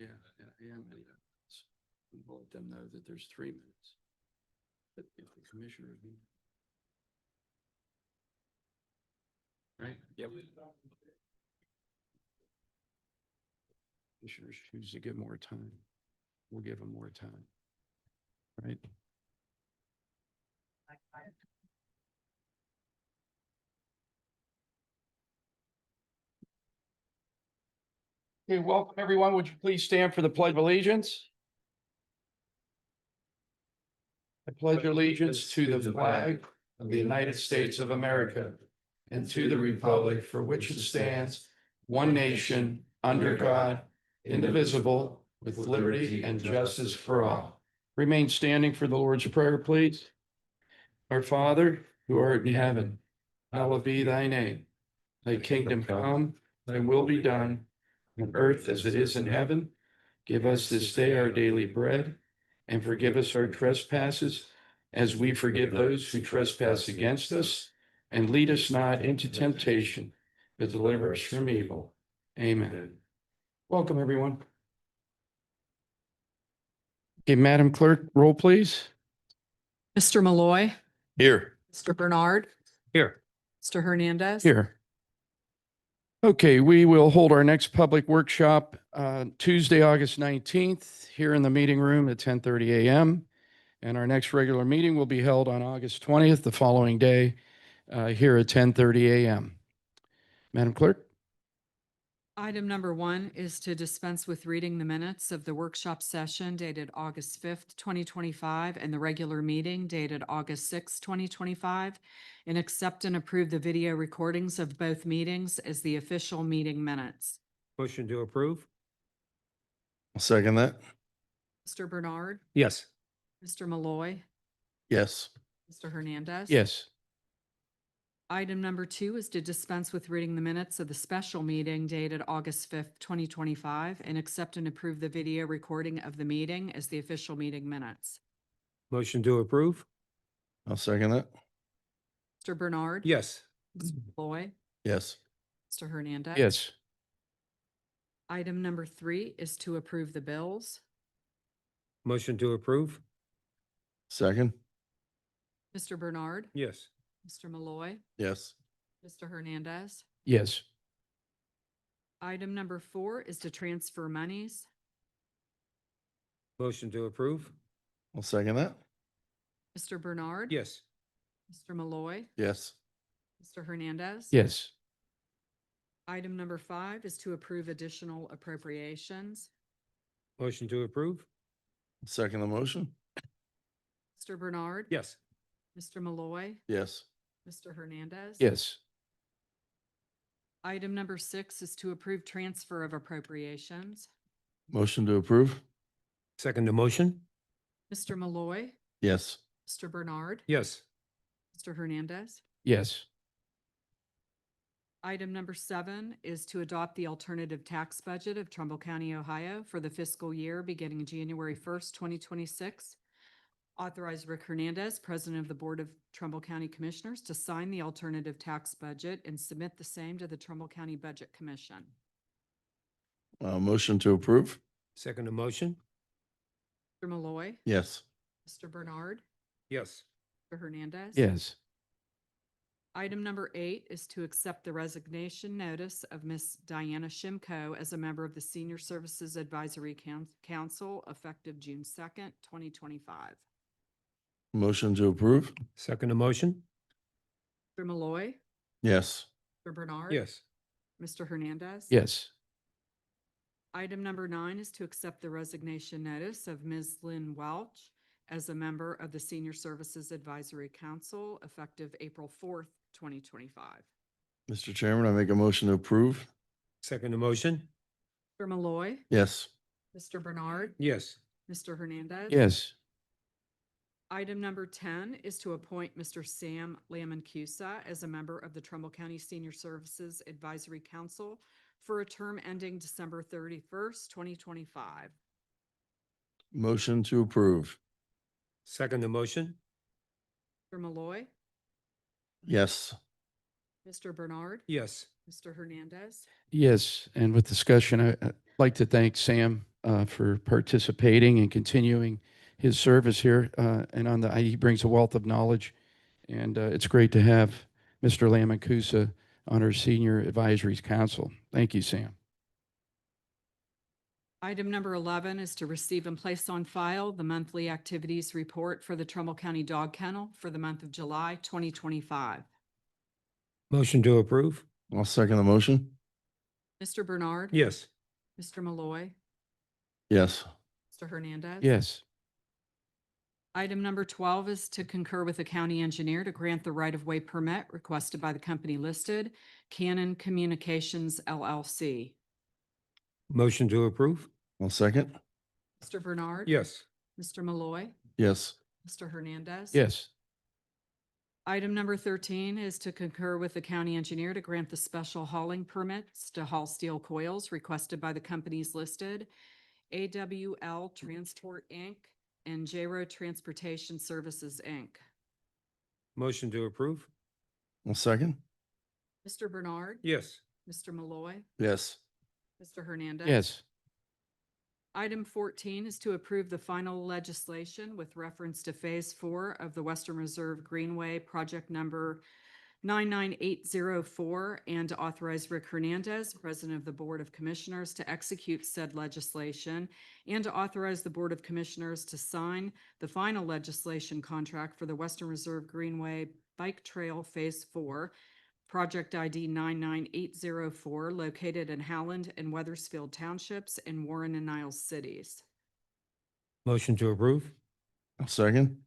Yeah, yeah, many minutes. We'll let them know that there's 3 minutes. But if the commissioners need. Right? Yep. Commissioners choose to give more time. We'll give them more time. Right? Okay, welcome everyone. Would you please stand for the Pledge of Allegiance? I pledge allegiance to the flag of the United States of America and to the republic for which it stands, one nation, under God, indivisible, with liberty and justice for all. Remain standing for the Lord's Prayer, please. Our Father, who art in heaven, hallowed be thy name. Thy kingdom come, thy will be done, on earth as it is in heaven. Give us this day our daily bread, and forgive us our trespasses, as we forgive those who trespass against us. And lead us not into temptation, but deliver us from evil. Amen. Welcome, everyone. Okay, Madam Clerk, roll please. Mr. Malloy, Here. Mr. Bernard, Here. Mr. Hernandez. Here. Okay, we will hold our next public workshop Tuesday, August 19th, here in the meeting room at 10:30 a.m. And our next regular meeting will be held on August 20th, the following day, here at 10:30 a.m. Madam Clerk? Item number 1 is to dispense with reading the minutes of the workshop session dated August 5th, 2025, and the regular meeting dated August 6th, 2025, and accept and approve the video recordings of both meetings as the official meeting minutes. Motion to approve? I'll second that. Mr. Bernard, Yes. Mr. Malloy, Yes. Mr. Hernandez. Yes. Item number 2 is to dispense with reading the minutes of the special meeting dated August 5th, 2025, and accept and approve the video recording of the meeting as the official meeting minutes. Motion to approve? I'll second that. Mr. Bernard. Yes. Mr. Malloy, Yes. Mr. Hernandez. Yes. Item number 3 is to approve the bills. Motion to approve? Second. Mr. Bernard, Yes. Mr. Malloy, Yes. Mr. Hernandez. Yes. Item number 4 is to transfer monies. Motion to approve? I'll second that. Mr. Bernard. Yes. Mr. Malloy, Yes. Mr. Hernandez. Yes. Item number 5 is to approve additional appropriations. Motion to approve? Second the motion. Mr. Bernard. Yes. Mr. Malloy, Yes. Mr. Hernandez. Yes. Item number 6 is to approve transfer of appropriations. Motion to approve. Second the motion? Mr. Malloy, Yes. Mr. Bernard, Yes. Mr. Hernandez. Yes. Item number 7 is to adopt the alternative tax budget of Trumbull County, Ohio for the fiscal year beginning January 1st, 2026. Authorize Rick Hernandez, President of the Board of Trumbull County Commissioners, to sign the alternative tax budget and submit the same to the Trumbull County Budget Commission. Motion to approve. Second the motion? Mr. Malloy, Yes. Mr. Bernard, Yes. Mr. Hernandez. Yes. Item number 8 is to accept the resignation notice of Ms. Diana Shimko as a member of the Senior Services Advisory Council effective June 2nd, 2025. Motion to approve. Second the motion? Mr. Malloy, Yes. Mr. Bernard. Yes. Mr. Hernandez. Yes. Item number 9 is to accept the resignation notice of Ms. Lynn Welch as a member of the Senior Services Advisory Council effective April 4th, 2025. Mr. Chairman, I make a motion to approve. Second the motion? Mr. Malloy, Yes. Mr. Bernard, Yes. Mr. Hernandez. Yes. Item number 10 is to appoint Mr. Sam Lamancusa as a member of the Trumbull County Senior Services Advisory Council for a term ending December 31st, 2025. Motion to approve. Second the motion? Mr. Malloy, Yes. Mr. Bernard, Yes. Mr. Hernandez. Yes. And with discussion, I'd like to thank Sam for participating and continuing his service here. He brings a wealth of knowledge, and it's great to have Mr. Lamancusa on our Senior Advisory Council. Thank you, Sam. Item number 11 is to receive and place on file the monthly activities report for the Trumbull County Dog Kennel for the month of July 2025. Motion to approve? I'll second the motion. Mr. Bernard. Yes. Mr. Malloy. Yes. Mr. Hernandez. Yes. Item number 12 is to concur with the county engineer to grant the right-of-way permit requested by the company listed, Canon Communications LLC. Motion to approve? I'll second. Mr. Bernard. Yes. Mr. Malloy. Yes. Mr. Hernandez. Yes. Item number 13 is to concur with the county engineer to grant the special hauling permits to haul steel coils requested by the companies listed, AWL Transport, Inc. and J-Road Transportation Services, Inc. Motion to approve? I'll second. Mr. Bernard. Yes. Mr. Malloy. Yes. Mr. Hernandez. Yes. Item 14 is to approve the final legislation with reference to Phase 4 of the Western Reserve Greenway Project Number 99804 and to authorize Rick Hernandez, President of the Board of Commissioners, to execute said legislation and to authorize the Board of Commissioners to sign the final legislation contract for the Western Reserve Greenway Bike Trail Phase 4, Project ID 99804, located in Howland and Weathersfield Townships and Warren and Niles cities. Motion to approve? I'll second.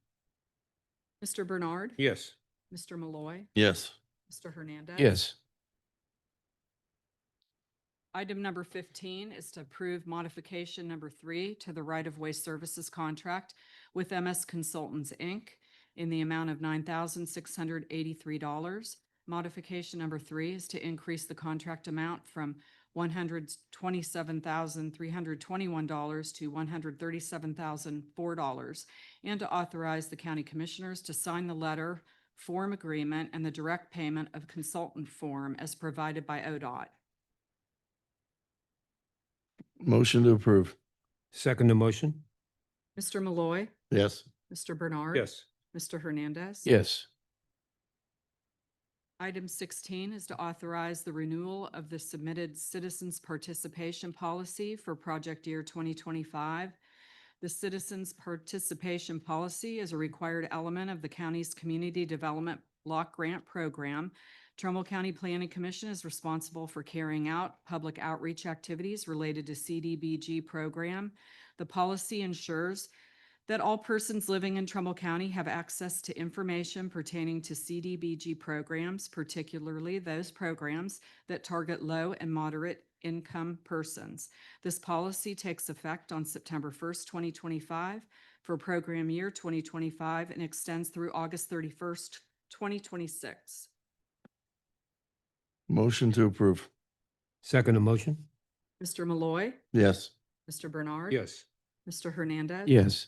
Mr. Bernard. Yes. Mr. Malloy. Yes. Mr. Hernandez. Yes. Item number 15 is to approve modification number 3 to the right-of-way services contract with MS Consultants, Inc. in the amount of $9,683. Modification number 3 is to increase the contract amount from $127,321 to $137,004 and to authorize the county commissioners to sign the letter, form agreement, and the direct payment of consultant form as provided by ODOT. Motion to approve. Second the motion? Mr. Malloy. Yes. Mr. Bernard. Yes. Mr. Hernandez. Yes. Item 16 is to authorize the renewal of the submitted citizens participation policy for project year 2025. The citizens participation policy is a required element of the county's community development block grant program. Trumbull County Planning Commission is responsible for carrying out public outreach activities related to CDBG program. The policy ensures that all persons living in Trumbull County have access to information pertaining to CDBG programs, particularly those programs that target low and moderate income persons. This policy takes effect on September 1st, 2025 for program year 2025 and extends through August 31st, 2026. Motion to approve. Second the motion? Mr. Malloy. Yes. Mr. Bernard. Yes. Mr. Hernandez. Yes.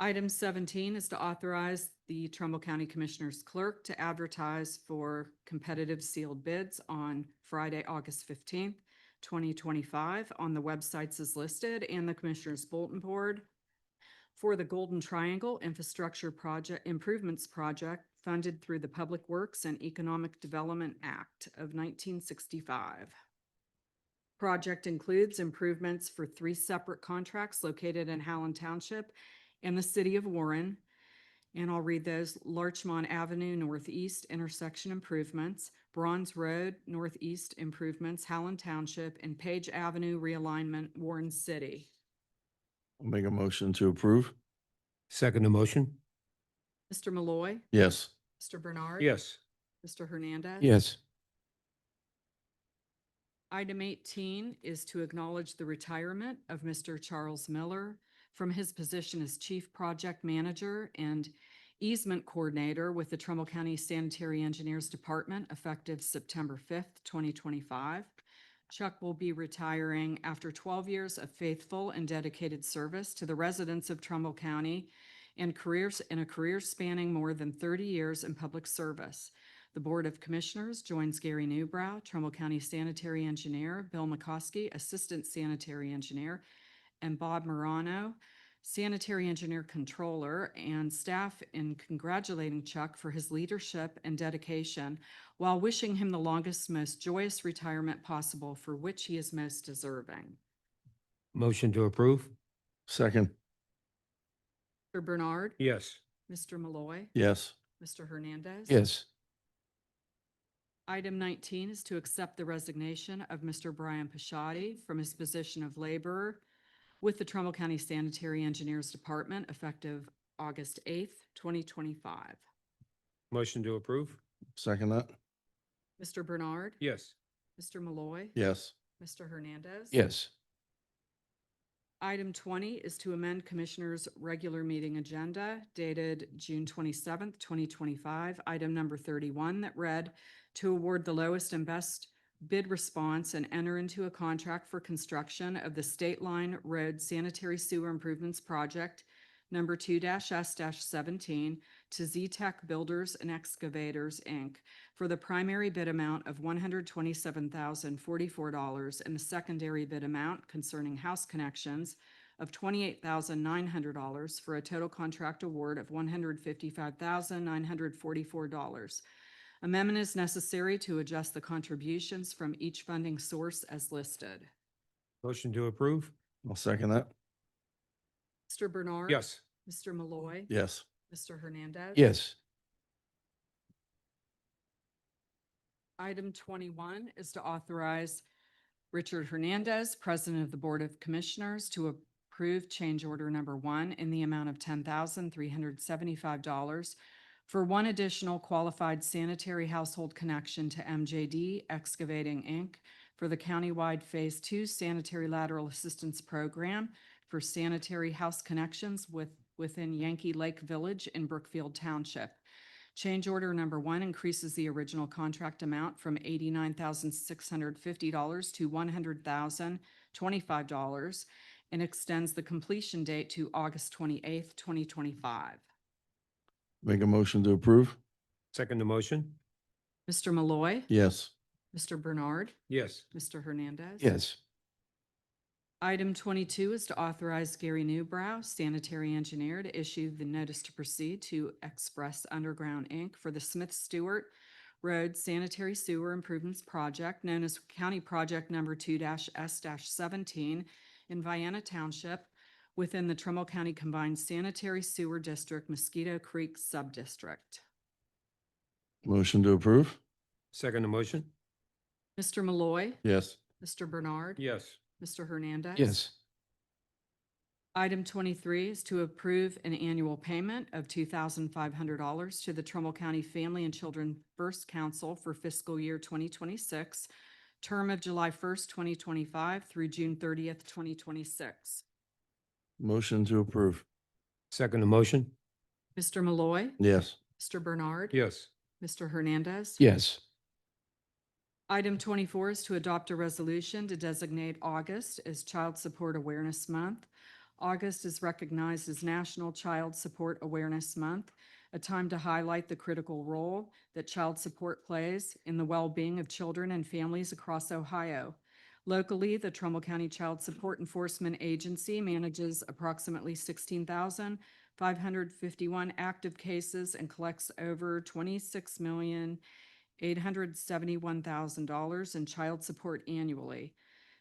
Item 17 is to authorize the Trumbull County Commissioners Clerk to advertise for competitive sealed bids on Friday, August 15th, 2025 on the websites as listed and the Commissioners Bulletin Board for the Golden Triangle Infrastructure Project Improvements Project funded through the Public Works and Economic Development Act of 1965. Project includes improvements for 3 separate contracts located in Howland Township and the city of Warren. And I'll read those: Larchmont Avenue Northeast intersection improvements, Bronze Road Northeast improvements, Howland Township, and Page Avenue realignment, Warren City. I'll make a motion to approve. Second the motion? Mr. Malloy. Yes. Mr. Bernard. Yes. Mr. Hernandez. Yes. Item 18 is to acknowledge the retirement of Mr. Charles Miller from his position as Chief Project Manager and Easement Coordinator with the Trumbull County Sanitary Engineers Department effective September 5th, 2025. Chuck will be retiring after 12 years of faithful and dedicated service to the residents of Trumbull County and a career spanning more than 30 years in public service. The Board of Commissioners joins Gary Newbrow, Trumbull County Sanitary Engineer, Bill McCoskey, Assistant Sanitary Engineer, and Bob Morano, Sanitary Engineer Controller, and staff in congratulating Chuck for his leadership and dedication while wishing him the longest, most joyous retirement possible for which he is most deserving. Motion to approve? Second. Mr. Bernard. Yes. Mr. Malloy. Yes. Mr. Hernandez. Yes. Item 19 is to accept the resignation of Mr. Brian Pishotti from his position of laborer with the Trumbull County Sanitary Engineers Department effective August 8th, 2025. Motion to approve? Second that. Mr. Bernard. Yes. Mr. Malloy. Yes. Mr. Hernandez. Yes. Item 20 is to amend Commissioners' regular meeting agenda dated June 27th, 2025. Item number 31 that read, to award the lowest and best bid response and enter into a contract for construction of the State Line Road Sanitary Sewer Improvements Project number 2-S-17 to Z-Tech Builders and Excavators, Inc. for the primary bid amount of $127,044 and the secondary bid amount concerning house connections of $28,900 for a total contract award of $155,944. Amendment is necessary to adjust the contributions from each funding source as listed. Motion to approve? I'll second that. Mr. Bernard. Yes. Mr. Malloy. Yes. Mr. Hernandez. Yes. Item 21 is to authorize Richard Hernandez, President of the Board of Commissioners, to approve change order number 1 in the amount of $10,375 for one additional qualified sanitary household connection to MJD Excavating, Inc. for the countywide Phase 2 Sanitary Lateral Assistance Program for sanitary house connections within Yankee Lake Village in Brookfield Township. Change order number 1 increases the original contract amount from $89,650 to $100,025 and extends the completion date to August 28th, 2025. Make a motion to approve? Second the motion? Mr. Malloy. Yes. Mr. Bernard. Yes. Mr. Hernandez. Yes. Item 22 is to authorize Gary Newbrow, sanitary engineer, to issue the notice to proceed to Express Underground, Inc. for the Smith Stewart Road Sanitary Sewer Improvements Project, known as County Project Number 2-S-17 in Vienna Township within the Trumbull County Combined Sanitary Sewer District, Mosquito Creek Subdistrict. Motion to approve? Second the motion? Mr. Malloy. Yes. Mr. Bernard. Yes. Mr. Hernandez. Yes. Item 23 is to approve an annual payment of $2,500 to the Trumbull County Family and Children First Council for fiscal year 2026, term of July 1st, 2025 through June 30th, 2026. Motion to approve? Second the motion? Mr. Malloy. Yes. Mr. Bernard. Yes. Mr. Hernandez. Yes. Item 24 is to adopt a resolution to designate August as Child Support Awareness Month. August is recognized as National Child Support Awareness Month, a time to highlight the critical role that child support plays in the well-being of children and families across Ohio. Locally, the Trumbull County Child Support Enforcement Agency manages approximately 16,551 active cases and collects over $26,871,000 in child support annually,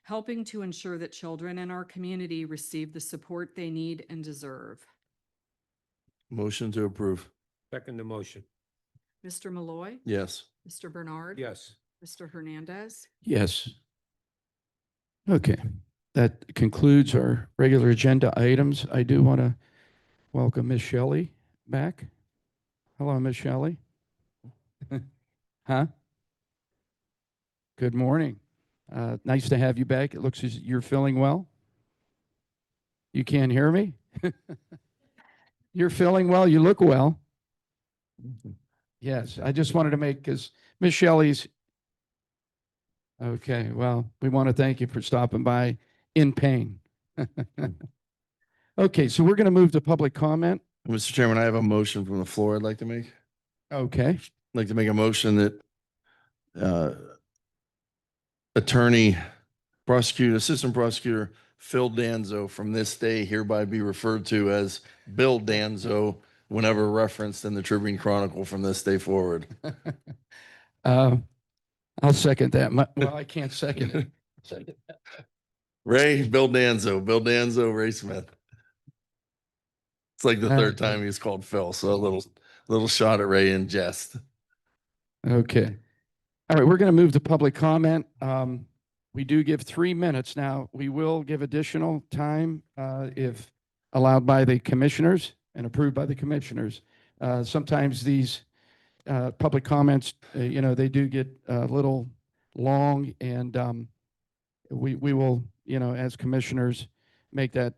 helping to ensure that children in our community receive the support they need and deserve. Motion to approve? Second the motion? Mr. Malloy. Yes. Mr. Bernard. Yes. Mr. Hernandez. Yes. Okay, that concludes our regular agenda items. I do want to welcome Ms. Shelley back. Hello, Ms. Shelley. Huh? Good morning. Nice to have you back. It looks as you're feeling well. You can't hear me? You're feeling well. You look well. Yes, I just wanted to make, because Ms. Shelley's, okay, well, we want to thank you for stopping by in pain. Okay, so we're going to move to public comment. Mr. Chairman, I have a motion from the floor I'd like to make. Okay, like to make a motion that uh, Assistant Prosecutor Phil Danzo from this day hereby be referred to as Bill Danzo whenever referenced in the Tribune Chronicle from this day forward. I'll second that. Well, I can't second it. Second. Bill Danzo, Ray Smith. It's like the third time he's called Phil, so a little shot at Ray in jest. Okay. All right, we're going to move to public comment. We do give 3 minutes now. We will give additional time if allowed by the commissioners and approved by the commissioners. Sometimes these public comments, they do get a little long, and we will, as commissioners, make that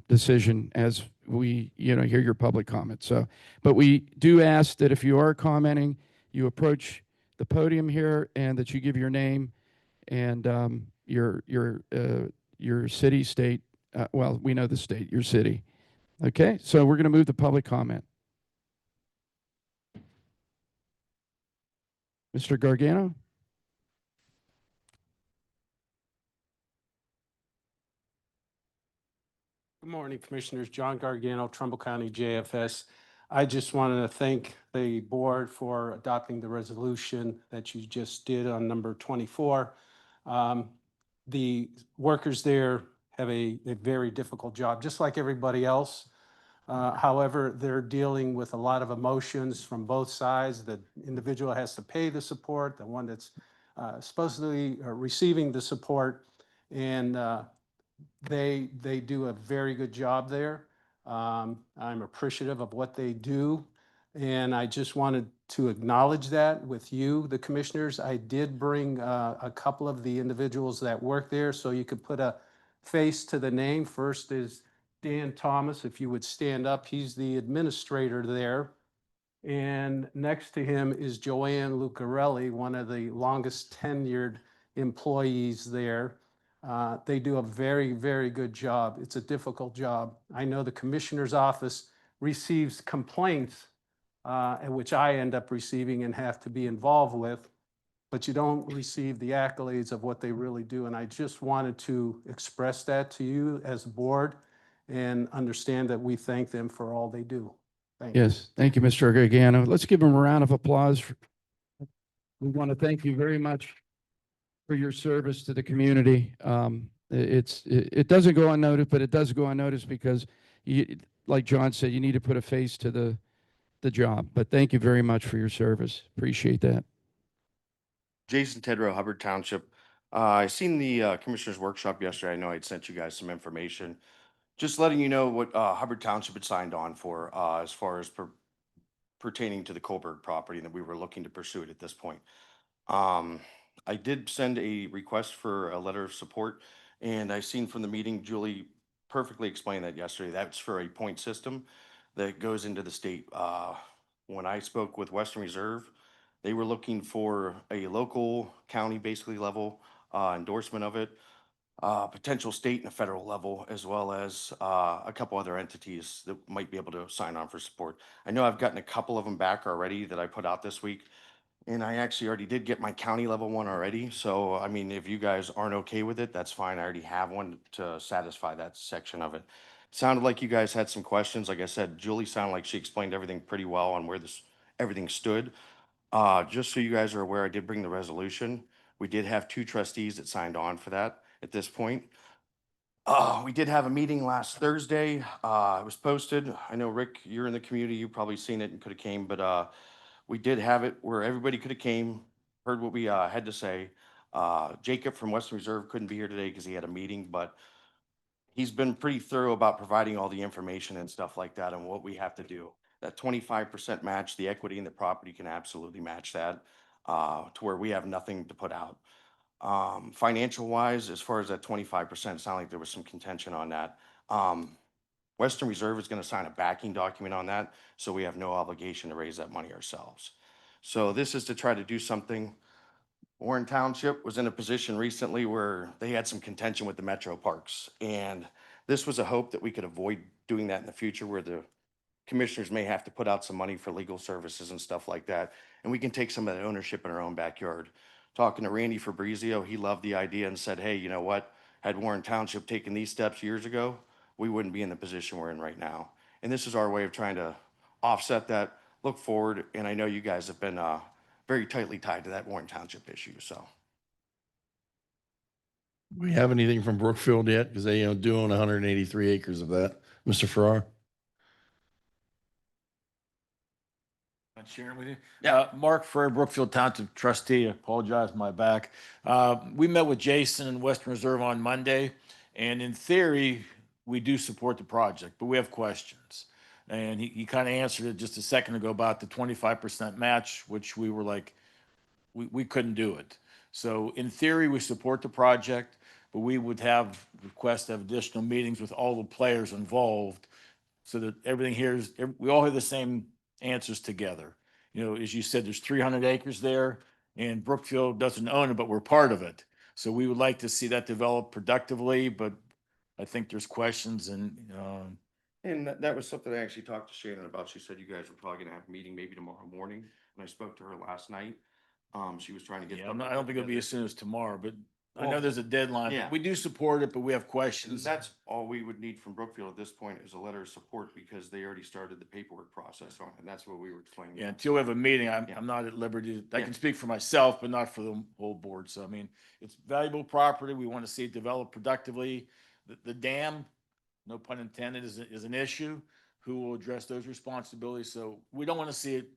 decision as we, hear your public comments. So, but we do ask that if you are commenting, you approach the podium here and that you give your name and your city, state. Well, we know the state, your city. Okay, so we're going to move to public comment. Mr. Gargano? Good morning, Commissioners. John Gargano, Trumbull County JFS. I just wanted to thank the board for adopting the resolution that you just did on number 24. The workers there have a very difficult job, just like everybody else. However, they're dealing with a lot of emotions from both sides. The individual has to pay the support, the one that's supposedly receiving the support, and they do a very good job there. I'm appreciative of what they do, and I just wanted to acknowledge that with you, the commissioners. I did bring a couple of the individuals that work there, so you could put a face to the name. First is Dan Thomas, if you would stand up. He's the administrator there. And next to him is Joanne Lucarelli, one of the longest tenured employees there. They do a very, very good job. It's a difficult job. I know the commissioner's office receives complaints, which I end up receiving and have to be involved with, but you don't receive the accolades of what they really do. And I just wanted to express that to you as a board and understand that we thank them for all they do. Thank you. Yes, thank you, Mr. Gargano. Let's give him a round of applause. We want to thank you very much for your service to the community. It doesn't go unnoticed, but it does go unnoticed because, like John said, you need to put a face to the job. But thank you very much for your service. Appreciate that. Jason Tedrow, Hubbard Township. I seen the commissioners workshop yesterday. I know I'd sent you guys some information. Just letting you know what Hubbard Township had signed on for as far as pertaining to the Colberg property, and that we were looking to pursue it at this point. I did send a request for a letter of support, and I seen from the meeting, Julie perfectly explained that yesterday. That's for a point system that goes into the state. When I spoke with Western Reserve, they were looking for a local county basically level endorsement of it, potential state and a federal level, as well as a couple other entities that might be able to sign on for support. I know I've gotten a couple of them back already that I put out this week, and I actually already did get my county level one already. So, I mean, if you guys aren't okay with it, that's fine. I already have one to satisfy that section of it. Sounded like you guys had some questions. Like I said, Julie sounded like she explained everything pretty well on where everything stood. Just so you guys are aware, I did bring the resolution. We did have 2 trustees that signed on for that at this point. We did have a meeting last Thursday. It was posted. I know, Rick, you're in the community. You've probably seen it and could have came, but we did have it where everybody could have came, heard what we had to say. Jacob from Western Reserve couldn't be here today because he had a meeting, but he's been pretty thorough about providing all the information and stuff like that and what we have to do. That 25% match, the equity in the property can absolutely match that to where we have nothing to put out. Financial wise, as far as that 25%, it sounded like there was some contention on that. Western Reserve is going to sign a backing document on that, so we have no obligation to raise that money ourselves. So this is to try to do something. Warren Township was in a position recently where they had some contention with the metro parks, and this was a hope that we could avoid doing that in the future, where the commissioners may have to put out some money for legal services and stuff like that. And we can take some of that ownership in our own backyard. Talking to Randy Fabrizio, he loved the idea and said, hey, you know what? Had Warren Township taken these steps years ago, we wouldn't be in the position we're in right now. And this is our way of trying to offset that, look forward. And I know you guys have been very tightly tied to that Warren Township issue, so. We have anything from Brookfield yet? Because they, do own 183 acres of that. Mr. Farrar? Sharing with you. Mark Frere, Brookfield Township trustee. I apologize, my back. We met with Jason in Western Reserve on Monday, and in theory, we do support the project, but we have questions. And he kind of answered it just a second ago about the 25% match, which we were like, we couldn't do it. So in theory, we support the project, but we would have requests to have additional meetings with all the players involved so that everything here is, we all have the same answers together. As you said, there's 300 acres there and Brookfield doesn't own it, but we're part of it. So we would like to see that develop productively, but I think there's questions And that was something I actually talked to Shannon about. She said you guys were probably gonna have a meeting maybe tomorrow morning. And I spoke to her last night. She was trying to get. yeah, I don't think it'll be as soon as tomorrow, but I know Well, there's a deadline. yeah. We do support it, but we have questions. That's all we would need from Brookfield at this point is a letter of support because they already started the paperwork process on it. And that's what we were explaining. Yeah, until we have a meeting, Yeah. I'm not at liberty. I Yeah. can speak for myself, but not for the whole board. So, I mean, it's valuable property. We want to see it develop productively. The dam, no pun intended, is an issue. Who will address those responsibilities? So we don't want to see it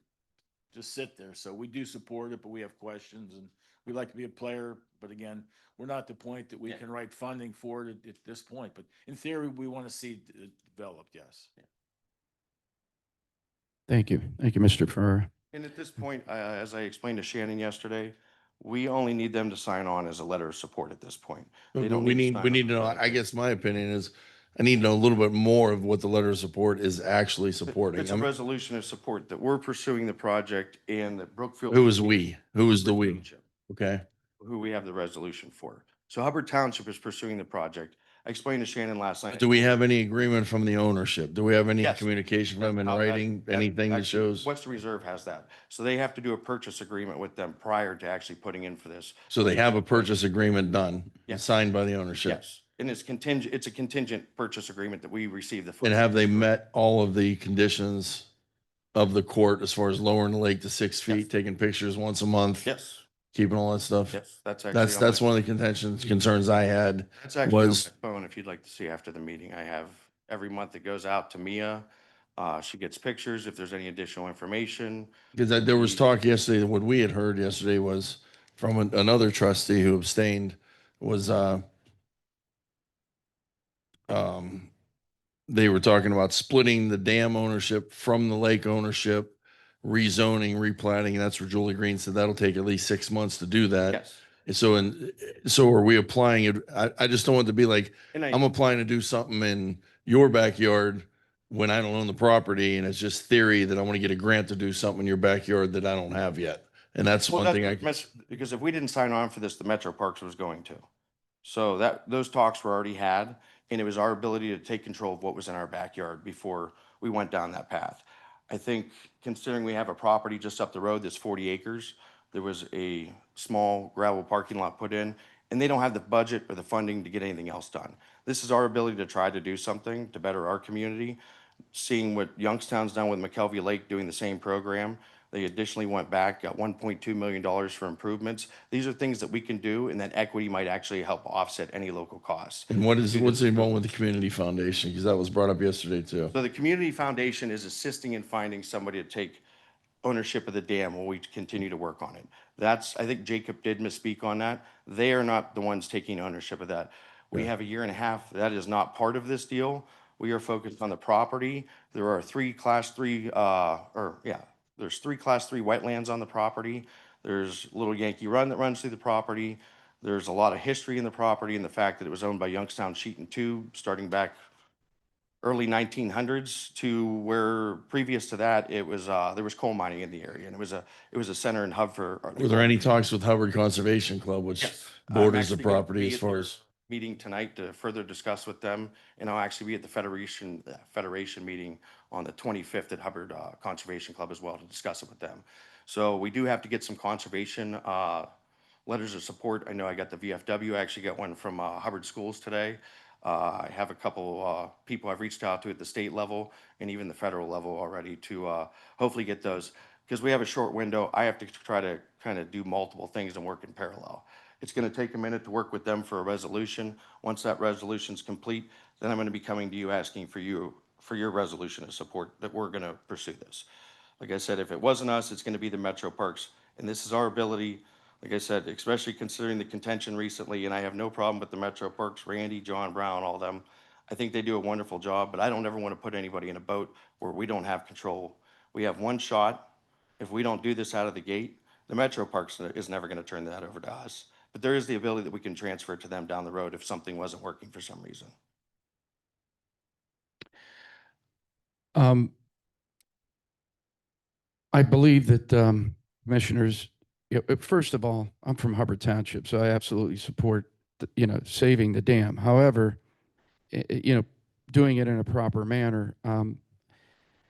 just sit there. So we do support it, but we have questions and we'd like to be a player. But again, we're not at the point that we Yeah. can write funding for it at this point. But in theory, we want to see it developed, yes. Thank you. Thank you, Mr. Farrar. And at this point, as I explained to Shannon yesterday, we only need them to sign on as a letter of support at this point. They But don't we need to need, sign we on need to know, for I guess my opinion is, I need to know a little bit more of what the letter of support is actually supporting. It's a resolution of support that we're pursuing the project and that Brookfield. Who is we? Who is the we? Township, Okay. Who we have the resolution for. So Hubbard Township is pursuing the project. I explained to Shannon last night. Do we have any agreement from the ownership? Do we have any Yes. communication from them in How that- writing? Anything that actually, shows? Western Reserve has that. So they have to do a purchase agreement with them prior to actually putting in for this. So they have a purchase agreement done, Yes. signed by the ownership? Yes. And it's a contingent purchase agreement that we receive the. And have they met all of the conditions of the court as far as lowering the lake to 6 feet, Yes. taking pictures once a month? Yes, Keeping all that stuff? yes, that's actually. That's on my- one of the contentions, concerns I had. That's actually on my was- phone if you'd like to see after the meeting. I have every month it goes out to Mia. She gets pictures if there's any additional information. Because there was talk yesterday, what we had heard yesterday was from another trustee who abstained was, they were talking about splitting the dam ownership from the lake ownership, rezoning, replatting, and that's where Julie Green said that'll take at least 6 months to do that. Yes. And so are we applying it? I just don't want it to be like, And I'm applying to do something in your backyard when I don't own the property, and it's just theory that I want to get a grant to do something in your backyard that I don't have yet. And that's Well, one thing because if we didn't sign on for this, the Metro Parks was going to. So those talks were already had, and it was our ability to take control of what was in our backyard before we went down that path. I think considering we have a property just up the road that's 40 acres, there was a small gravel parking lot put in, and they don't have the budget or the funding to get anything else done. This is our ability to try to do something to better our community. Seeing what Youngstown's done with McKelvey Lake doing the same program. They additionally went back, got $1.2 million for improvements. These are things that we can do, and that equity might actually help offset any local costs. And what's involved with the community foundation? Because that was brought up yesterday too. So the community foundation is assisting in finding somebody to take ownership of the dam while we continue to work on it. I think Jacob did misspeak on that. They are not the ones taking ownership of that. We have a year and a half. That is not part of this deal. We are focused on the property. There are there's 3 Class 3 wetlands on the property. There's Little Yankee Run that runs through the property. There's a lot of history in the property and the fact that it was owned by Youngstown Sheet and Tube starting back early 1900s to where previous to that, it was, there was coal mining in the area, and it was a center and hub for. Were there any talks with Hubbard Conservation Club, which Yes. borders the I'm actually gonna property be as at far their as? Meeting tonight to further discuss with them, and I'll actually be at the Federation meeting on the 25th at Hubbard Conservation Club as well to discuss it with them. So we do have to get some conservation letters of support. I know I got the VFW. I actually got one from Hubbard Schools today. I have a couple people I've reached out to at the state level and even the federal level already to hopefully get those. Because we have a short window, I have to try to kind of do multiple things and work in parallel. It's going to take a minute to work with them for a resolution. Once that resolution's complete, then I'm going to be coming to you asking for your resolution of support that we're going to pursue this. Like I said, if it wasn't us, it's going to be the Metro Parks. And this is our ability, like I said, especially considering the contention recently, and I have no problem with the Metro Parks, Randy, John Brown, all them. I think they do a wonderful job, but I don't ever want to put anybody in a boat where we don't have control. We have one shot. If we don't do this out of the gate, the Metro Parks is never going to turn that over to us. But there is the ability that we can transfer it to them down the road if something wasn't working for some reason. I believe that commissioners, first of all, I'm from Hubbard Township, so I absolutely support, saving the dam. However, doing it in a proper manner. And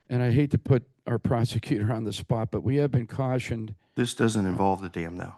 I hate to put our prosecutor on the spot, but we have been cautioned. This doesn't involve the dam though.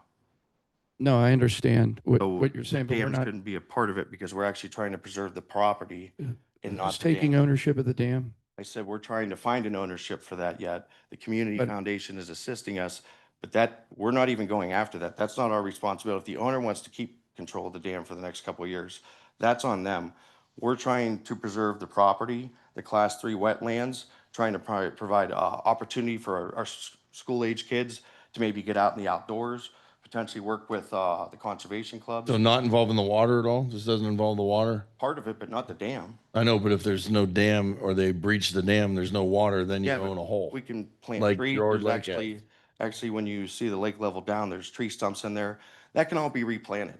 No, I understand So what you're saying, the but we're dams not couldn't be a part of it because we're actually trying to preserve the property and not who's the dam. taking ownership of the dam. I said, we're trying to find an ownership for that yet. The community But- foundation is assisting us, but that, we're not even going after that. That's not our responsibility. If the owner wants to keep control of the dam for the next couple of years, that's on them. We're trying to preserve the property, the class 3 wetlands, trying to provide opportunity for our school-age kids to maybe get out in the outdoors, potentially work with the conservation clubs. So not involving the water at all? This doesn't involve the water? Part of it, but not the dam. I know, but if there's no dam or they breach the dam, there's no water, then you Yeah, but own a hole. we can plant Like trees. your There's lake has. actually, when you see the lake level down, there's tree stumps in there. That can all be replanted.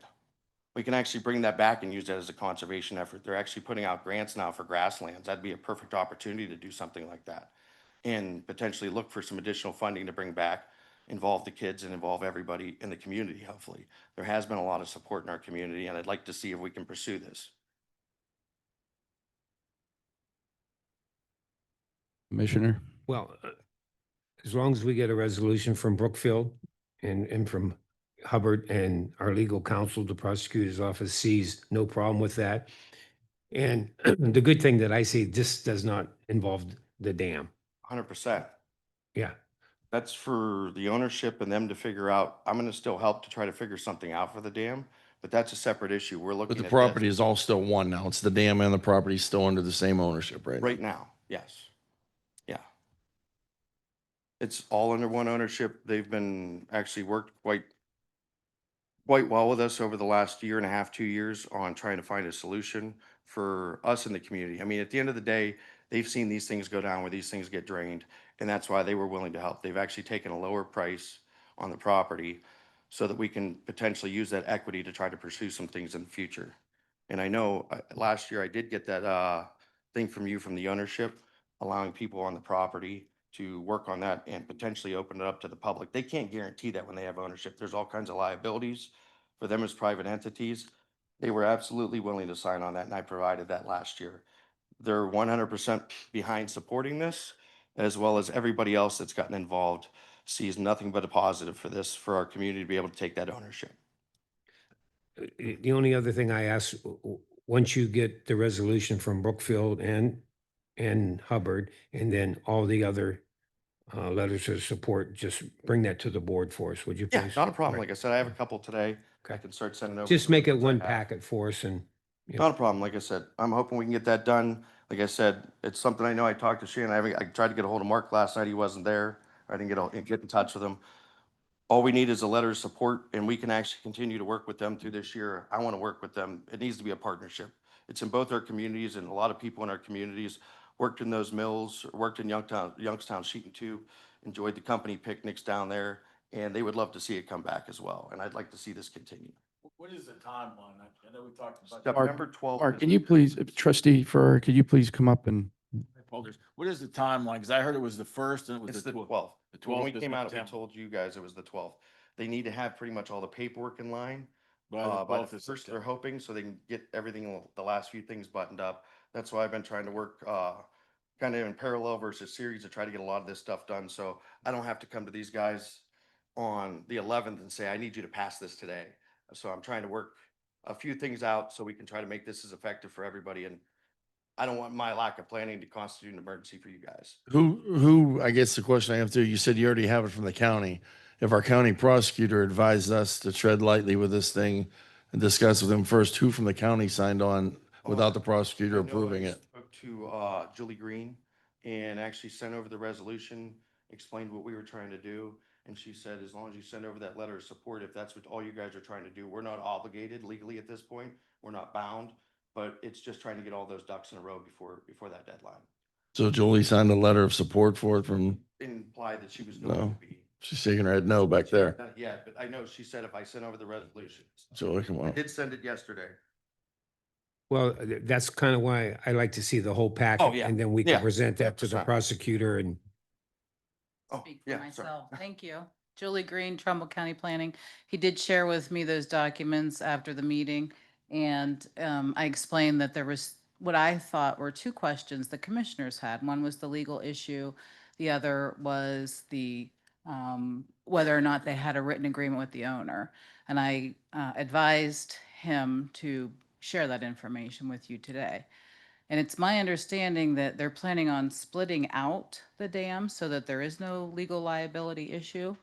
We can actually bring that back and use that as a conservation effort. They're actually putting out grants now for grasslands. That'd be a perfect opportunity to do something like that. And potentially look for some additional funding to bring back, involve the kids and involve everybody in the community, hopefully. There has been a lot of support in our community, and I'd like to see if we can pursue this. Commissioner? Well, as long as we get a resolution from Brookfield and from Hubbard and our legal counsel, the prosecutor's office sees no problem with that. And the good thing that I see, this does not involve the dam. 100%. Yeah. That's for the ownership and them to figure out. I'm gonna still help to try to figure something out for the dam, but that's a separate issue. We're looking But at the this property is all still one now. It's the dam and the property still under the same ownership right now. right now. Yes. Yeah. It's all under one ownership. They've been actually worked quite well with us over the last year and a half, 2 years on trying to find a solution for us in the community. I mean, at the end of the day, they've seen these things go down where these things get drained, and that's why they were willing to help. They've actually taken a lower price on the property so that we can potentially use that equity to try to pursue some things in the future. And I know last year I did get that thing from you from the ownership, allowing people on the property to work on that and potentially open it up to the public. They can't guarantee that when they have ownership. There's all kinds of liabilities for them as private entities. They were absolutely willing to sign on that, and I provided that last year. They're 100% behind supporting this, as well as everybody else that's gotten involved sees nothing but a positive for this, for our community to be able to take that ownership. The only other thing I ask, once you get the resolution from Brookfield and Hubbard, and then all the other letters of support, just bring that to the board for us, would you Yeah, please? not a problem. Right. Like I said, I have a couple today. I Okay. can start sending over. Just some make it of the ones one I have. packet for us and. Not a problem. Like I said, I'm hoping we can get that done. Like I said, it's something I know. I talked to Shane. I tried to get a hold of Mark last night. He wasn't there. I didn't get in touch with him. All we need is a letter of support, and we can actually continue to work with them through this year. I want to work with them. It needs to be a partnership. It's in both our communities, and a lot of people in our communities worked in those mills, worked in Youngstown Sheet and Tube, enjoyed the company picnics down there, and they would love to see it come back as well. And I'd like to see this continue. What is the timeline? I know we talked about. September 12th. Mark, is can the you deadline. please, trustee Farrar, could you please come up and, What is the timeline? Because I heard it was the first and it was It's the the 12th. 12th. The When we 12th is came out, we September. told you guys it was the 12th. They need to have pretty much all the paperwork in line By by the 12th of first, they're September. hoping, so they can get everything, the last few things buttoned up. That's why I've been trying to work, kind kind of in parallel versus series to try to get a lot of this stuff done. So I don't have to come to these guys on the 11th and say, I need you to pass this today. So I'm trying to work a few things out so we can try to make this as effective for everybody. And I don't want my lack of planning to constitute an emergency for you guys. I guess the question I have too, you said you already have it from the county. If our county prosecutor advised us to tread lightly with this thing and discuss with him first, who from the county signed on without the prosecutor I know approving I it? spoke to Julie Green and actually sent over the resolution, explained what we were trying to do. And she said, as long as you send over that letter of support, if that's what all you guys are trying to do, we're not obligated legally at this point. We're not bound, but it's just trying to get all those ducks in a row before that deadline. So Julie signed a letter of support for it from, Implied that she was going No. to be. she's shaking her head no back there. Not yet, but I know she said if I sent over the resolution. Julie, come I on. did send it yesterday. Well, that's kind of why I like to see the whole packet. yeah. And then we can Yeah, present that to the 100%. prosecutor and Oh, Speak for yeah, sorry. myself. Thank you. Julie Green, Trumbull County Planning. He did share with me those documents after the meeting. And I explained that there was what I thought were two questions the commissioners had. One was the legal issue. The other was the whether or not they had a written agreement with the owner. And I advised him to share that information with you today. And it's my understanding that they're planning on splitting out the dam so that there is no legal liability issue.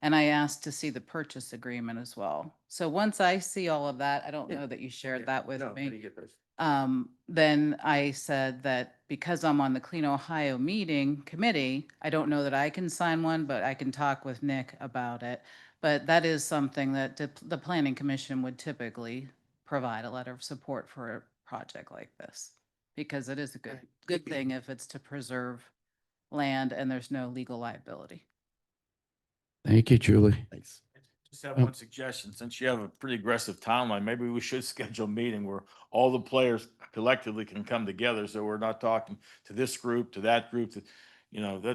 And I asked to see the purchase agreement as well. So once I see all of that, I don't Yeah. know that you shared that with No, I me. didn't get those. Then I said that because I'm on the Clean Ohio meeting committee, I don't know that I can sign one, but I can talk with Nick about it. But that is something that the planning commission would typically provide a letter of support for a project like this. Because it is a good thing if it's to preserve land and there's no legal liability. Thank you, Julie. Thanks. Just have one suggestion, since you have a pretty aggressive timeline, maybe we should schedule a meeting where all the players collectively can come together, so we're not talking to this group, to that group,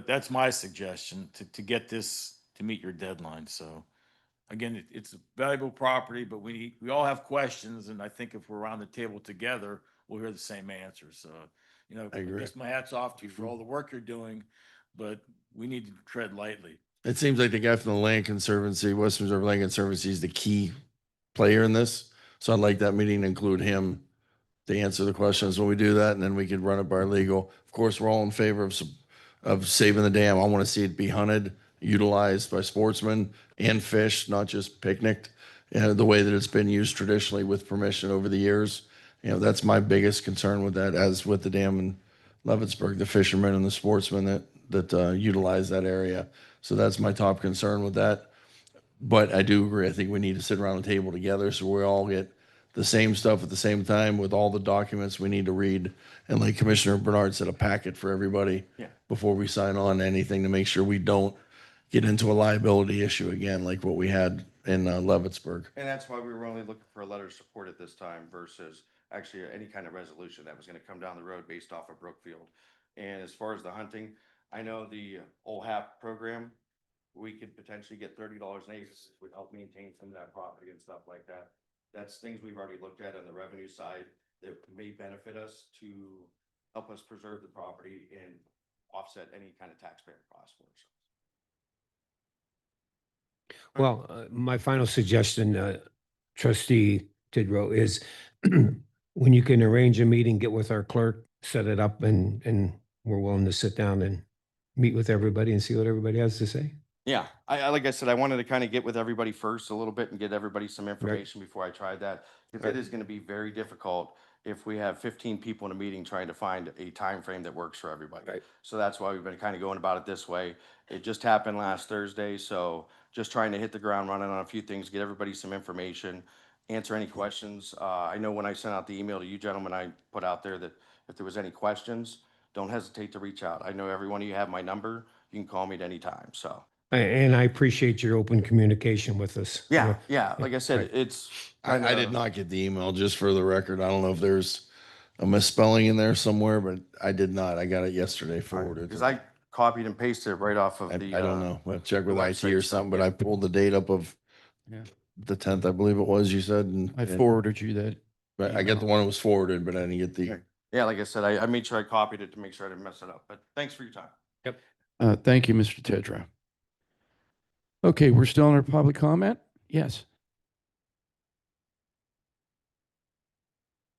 that's my suggestion to get this to meet your deadline, so. Again, it's a valuable property, but we all have questions, and I think if we're around the table together, we'll hear the same answers, so. I agree. guess my hat's off to you for all the work you're doing, but we need to tread lightly. It seems like the guy from the Land Conservancy, West Reserve Land Conservancy, is the key player in this. So I'd like that meeting to include him to answer the questions when we do that, and then we could run it by our legal. Of course, we're all in favor of saving the dam. I want to see it be hunted, utilized by sportsmen and fish, not just picnicked, the way that it's been used traditionally with permission over the years. That's my biggest concern with that, as with the dam in Leavittsburg, the fishermen and the sportsmen that utilize that area. So that's my top concern with that. But I do agree. I think we need to sit around the table together so we all get the same stuff at the same time with all the documents we need to read. And like Commissioner Bernard said, a packet for everybody before we sign on to anything to make sure we don't get into a liability issue again, like what we had in Leavittsburg. And that's why we were only looking for a letter of support at this time versus actually any kind of resolution that was going to come down the road based off of Brookfield. And as far as the hunting, I know the OHAP program, we could potentially get $30 an acre, would help maintain some of that property and stuff like that. That's things we've already looked at on the revenue side that may benefit us to help us preserve the property and offset any kind of taxpayer costs for ourselves. Well, my final suggestion, trustee Tidrow, is when you can arrange a meeting, get with our clerk, set it up, and we're willing to sit down and meet with everybody and see what everybody has to say. Yeah, like I said, I wanted to kind of get with everybody first a little bit and get everybody some information before I tried that. Because it is going to be very difficult if we have 15 people in a meeting trying to find a time frame that works for everybody. Right. So that's why we've been kind of going about it this way. It just happened last Thursday, so just trying to hit the ground running on a few things, get everybody some information, answer any questions. I know when I sent out the email to you gentlemen, I put out there that if there was any questions, don't hesitate to reach out. I know every one of you have my number. You can call me at any time, so. And I appreciate your open communication with us. Yeah, like I said, Right. it's. I did not get the email, just for the record. I don't know if there's a misspelling in there somewhere, but I did not. I got it yesterday forwarded. Because I copied and pasted it right off of I the. don't know. We'll check with the IT website or stuff, something, but yeah. I pulled the date up of Yeah. the 10th, I believe it was, you said. I forwarded you that. Right, I got the one that was forwarded, but I didn't get the, Yeah, like I said, I made sure I copied it to make sure I didn't mess it up, but thanks for your time. Thank you, Mr. Tedrow. Okay, we're still in our public comment? Yes.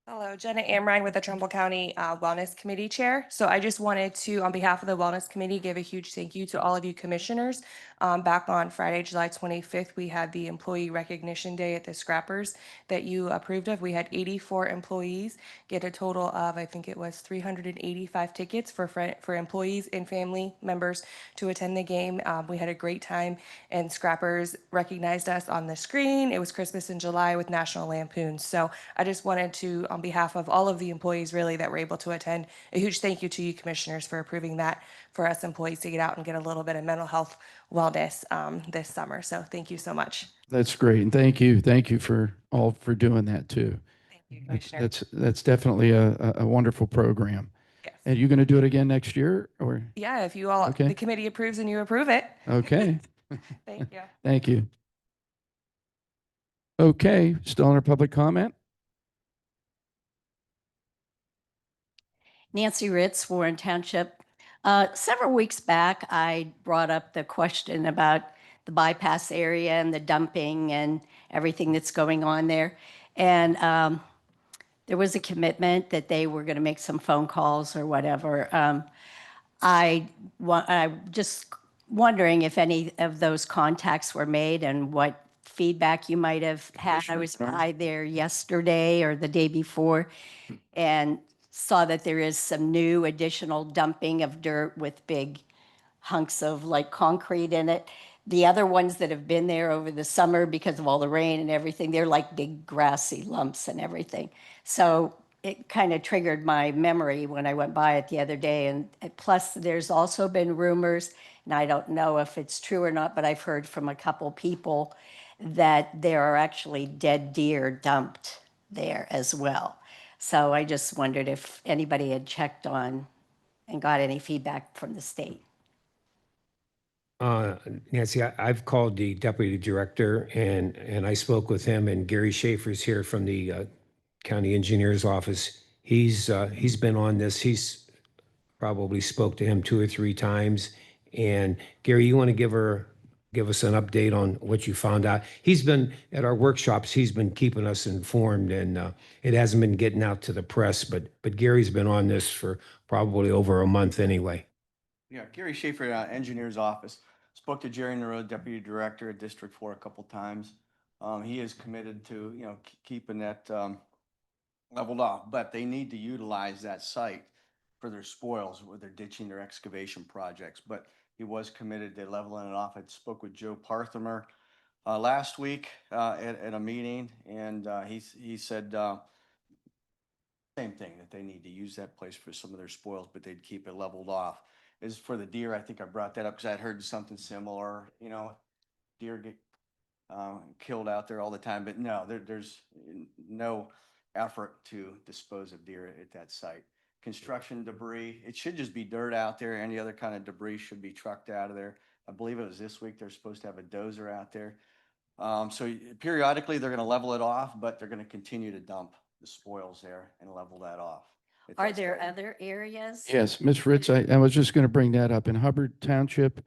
Hello, Jenna Amrine with the Trumbull County Wellness Committee Chair. So I just wanted to, on behalf of the Wellness Committee, give a huge thank you to all of you commissioners. Back on Friday, July 25th, we had the Employee Recognition Day at the Scrappers that you approved of. We had 84 employees get a total of, I think it was 385 tickets for employees and family members to attend the game. We had a great time, and Scrappers recognized us on the screen. It was Christmas in July with National Lampoons. So I just wanted to, on behalf of all of the employees really that were able to attend, a huge thank you to you commissioners for approving that for us employees to get out and get a little bit of mental health wellness this summer. So thank you so much. That's great. And thank you. Thank you for all for doing that too. Thank you, Commissioner. That's definitely a wonderful program. Yes. And you going to do it again next year or? Yeah, if you all, Okay. the committee approves and you approve it. Okay. Thank you. Thank you. Okay, still under public comment? Nancy Ritz, Warren Township. Several weeks back, I brought up the question about the bypass area and the dumping and everything that's going on there. And there was a commitment that they were going to make some phone calls or whatever. I'm just wondering if any of those contacts were made and what feedback you might have had. I was by there yesterday or the day before and saw that there is some new additional dumping of dirt with big hunks of like concrete in it. The other ones that have been there over the summer because of all the rain and everything, they're like big grassy lumps and everything. So it kind of triggered my memory when I went by it the other day. And plus, there's also been rumors, and I don't know if it's true or not, but I've heard from a couple people that there are actually dead deer dumped there as well. So I just wondered if anybody had checked on and got any feedback from the state. Nancy, I've called the deputy director and I spoke with him, and Gary Schaefer's here from the county engineer's office. He's been on this. He's probably spoke to him 2 or 3 times. And Gary, you want to give us an update on what you found out? He's been at our workshops. He's been keeping us informed, and it hasn't been getting out to the press. But Gary's been on this for probably over a month anyway. Yeah, Gary Schaefer, Engineer's Office. Spoke to Jerry Nareau, Deputy Director at District 4 a couple times. He is committed to, keeping that leveled off, but they need to utilize that site for their spoils where they're ditching their excavation projects. But he was committed to leveling it off. I spoke with Joe Parthimer last week at a meeting, and he said same thing, that they need to use that place for some of their spoils, but they'd keep it leveled off. As for the deer, I think I brought that up because I'd heard something similar, deer get killed out there all the time, but no, there's no effort to dispose of deer at that site. Construction debris, it should just be dirt out there. Any other kind of debris should be trucked out of there. I believe it was this week, they're supposed to have a dozer out there. So periodically they're going to level it off, but they're going to continue to dump the spoils there and level that off. Are there other areas? Yes, Ms. Fritz, I was just going to bring that up in Hubbard Township,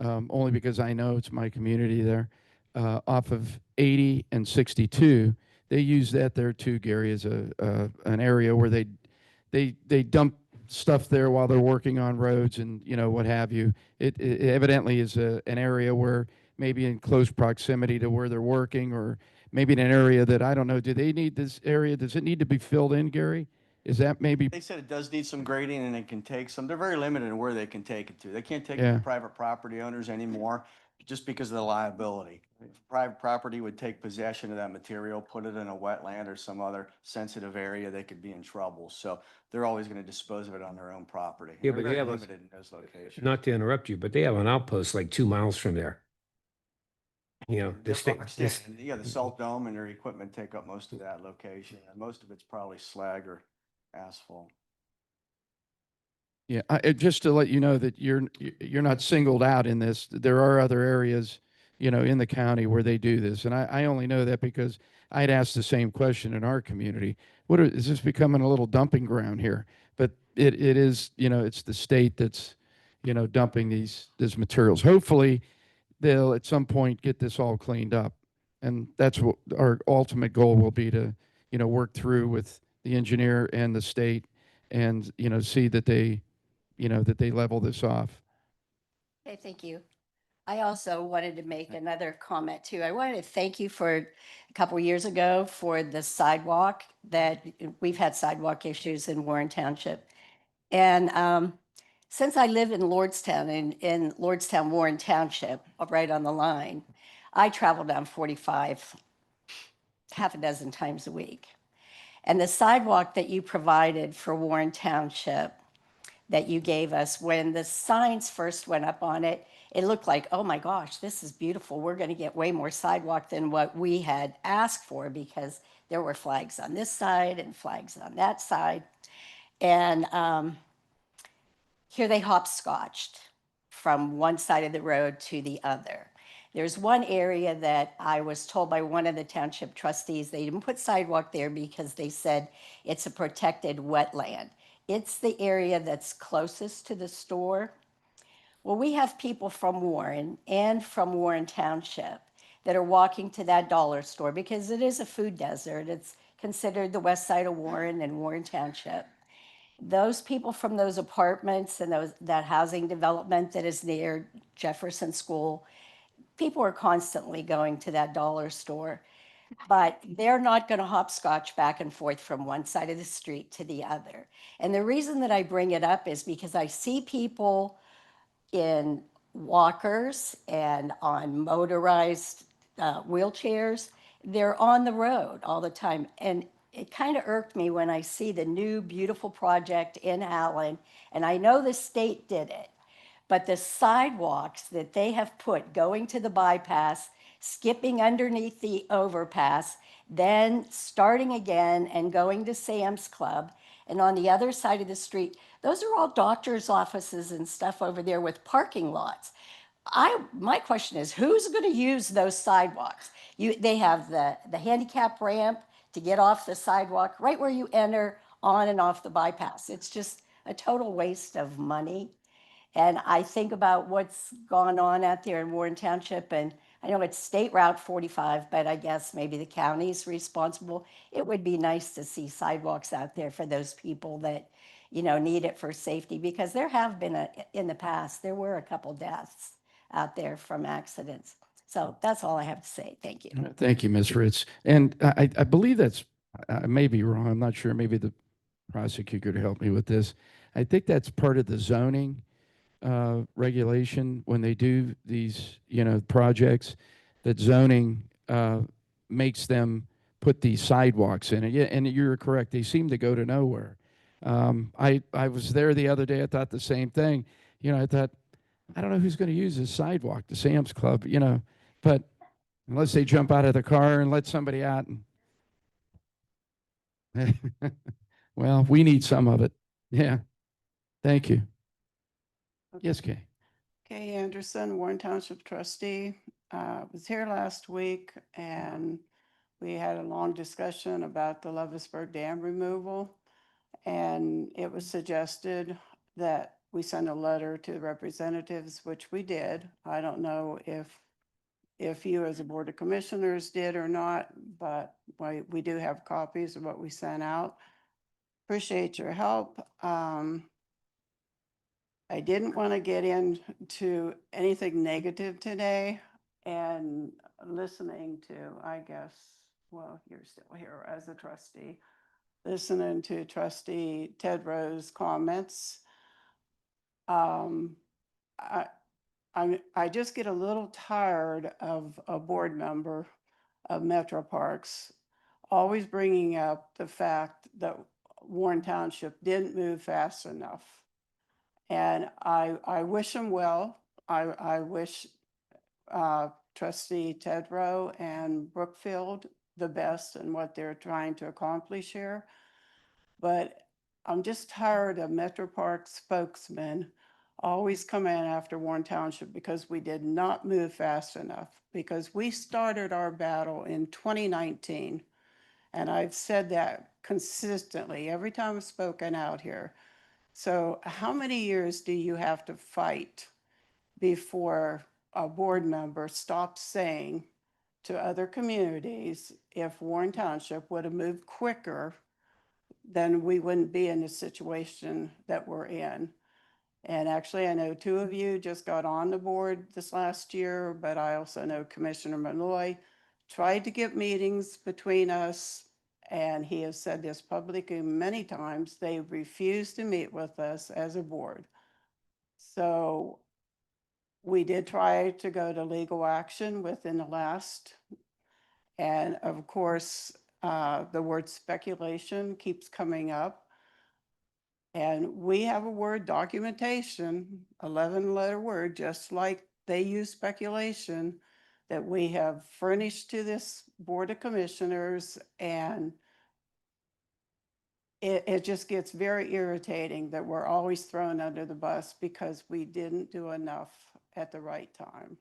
only because I know it's my community there, off of 80 and 62. They use that there too, Gary, as an area where they dump stuff there while they're working on roads and what have you. It evidently is an area where maybe in close proximity to where they're working, or maybe in an area that I don't know. Do they need this area? Does it need to be filled in, Gary? Is that maybe? They said it does need some grading and it can take some, they're very limited in where they can take it to. They can't take it Yeah. to private property owners anymore just because of the liability. If private property would take possession of that material, put it in a wetland or some other sensitive area, they could be in trouble. So they're always going to dispose of it on their own property. Yeah, They're but they very have a- limited in those locations. Not to interrupt you, but they have an outpost like 2 miles from there. The They're state. boxed in. Yeah, the salt dome and their equipment take up most of that location. And most of it's probably slag or asphalt. Yeah, just to let you know that you're not singled out in this. There are other areas in the county where they do this. And I only know that because I'd asked the same question in our community. Is this becoming a little dumping ground here? But it is, it's the state that's, dumping these materials. Hopefully, they'll at some point get this all cleaned up. And that's what our ultimate goal will be to, work through with the engineer and the state and, see that they level this off. Okay, thank you. I also wanted to make another comment too. I wanted to thank you for a couple years ago for the sidewalk that we've had sidewalk issues in Warren Township. And since I live in Lordstown, in Lordstown, Warren Township, right on the line, I travel down 45 half a dozen times a week. And the sidewalk that you provided for Warren Township that you gave us, when the signs first went up on it, it looked like, oh my gosh, this is beautiful. We're going to get way more sidewalk than what we had asked for, because there were flags on this side and flags on that side. And here they hopscotched from one side of the road to the other. There's one area that I was told by one of the township trustees, they didn't put sidewalk there because they said it's a protected wetland. It's the area that's closest to the store. Well, we have people from Warren and from Warren Township that are walking to that dollar store because it is a food desert. It's considered the west side of Warren and Warren Township. Those people from those apartments and that housing development that is near Jefferson School, people are constantly going to that dollar store, but they're not going to hopscotch back and forth from one side of the street to the other. And the reason that I bring it up is because I see people in walkers and on motorized wheelchairs. They're on the road all the time. And it kind of irked me when I see the new beautiful project in Allen, and I know the state did it, but the sidewalks that they have put going to the bypass, skipping underneath the overpass, then starting again and going to Sam's Club, and on the other side of the street, those are all doctors' offices and stuff over there with parking lots. My question is, who's going to use those sidewalks? They have the handicap ramp to get off the sidewalk right where you enter on and off the bypass. It's just a total waste of money. And I think about what's gone on out there in Warren Township, and I know it's State Route 45, but I guess maybe the county's responsible. It would be nice to see sidewalks out there for those people that, need it for safety, because there have been, in the past, there were a couple deaths out there from accidents. So that's all I have to say. Thank you. Thank you, Ms. Ritz. And I believe I may be wrong. I'm not sure. Maybe the prosecutor could help me with this. I think that's part of the zoning regulation when they do these, projects, that zoning makes them put these sidewalks in it. Yeah, and you're correct. They seem to go to nowhere. I was there the other day. I thought the same thing. I thought, I don't know who's going to use this sidewalk, the Sam's Club, but unless they jump out of the car and let somebody out. And well, we need some of it. Yeah. Thank you. Yes, Kay. Kay Anderson, Warren Township trustee. Was here last week and we had a long discussion about the Lovisburg Dam removal. And it was suggested that we send a letter to the representatives, which we did. I don't know if you as a Board of Commissioners did or not, but we do have copies of what we sent out. Appreciate your help. I didn't want to get into anything negative today, and listening to, I guess, well, you're still here as a trustee, listening to Trustee Tedrow's comments. I just get a little tired of a board member of Metro Parks always bringing up the fact that Warren Township didn't move fast enough. And I wish him well. I wish Trustee Tedrow and Brookfield the best in what they're trying to accomplish here. But I'm just tired of Metro Park spokesmen always come in after Warren Township because we did not move fast enough, because we started our battle in 2019. And I've said that consistently every time I've spoken out here. So how many years do you have to fight before a board member stops saying to other communities, if Warren Township would have moved quicker, then we wouldn't be in the situation that we're in? And actually, I know two of you just got on the board this last year, but I also know Commissioner Malloy tried to get meetings between us, and he has said this publicly many times. They refused to meet with us as a board. So we did try to go to legal action within the last, and of course, the word speculation keeps coming up. And we have a word documentation, 11-letter word, just like they use speculation, that we have furnished to this Board of Commissioners. And it just gets very irritating that we're always thrown under the bus because we didn't do enough at the right time.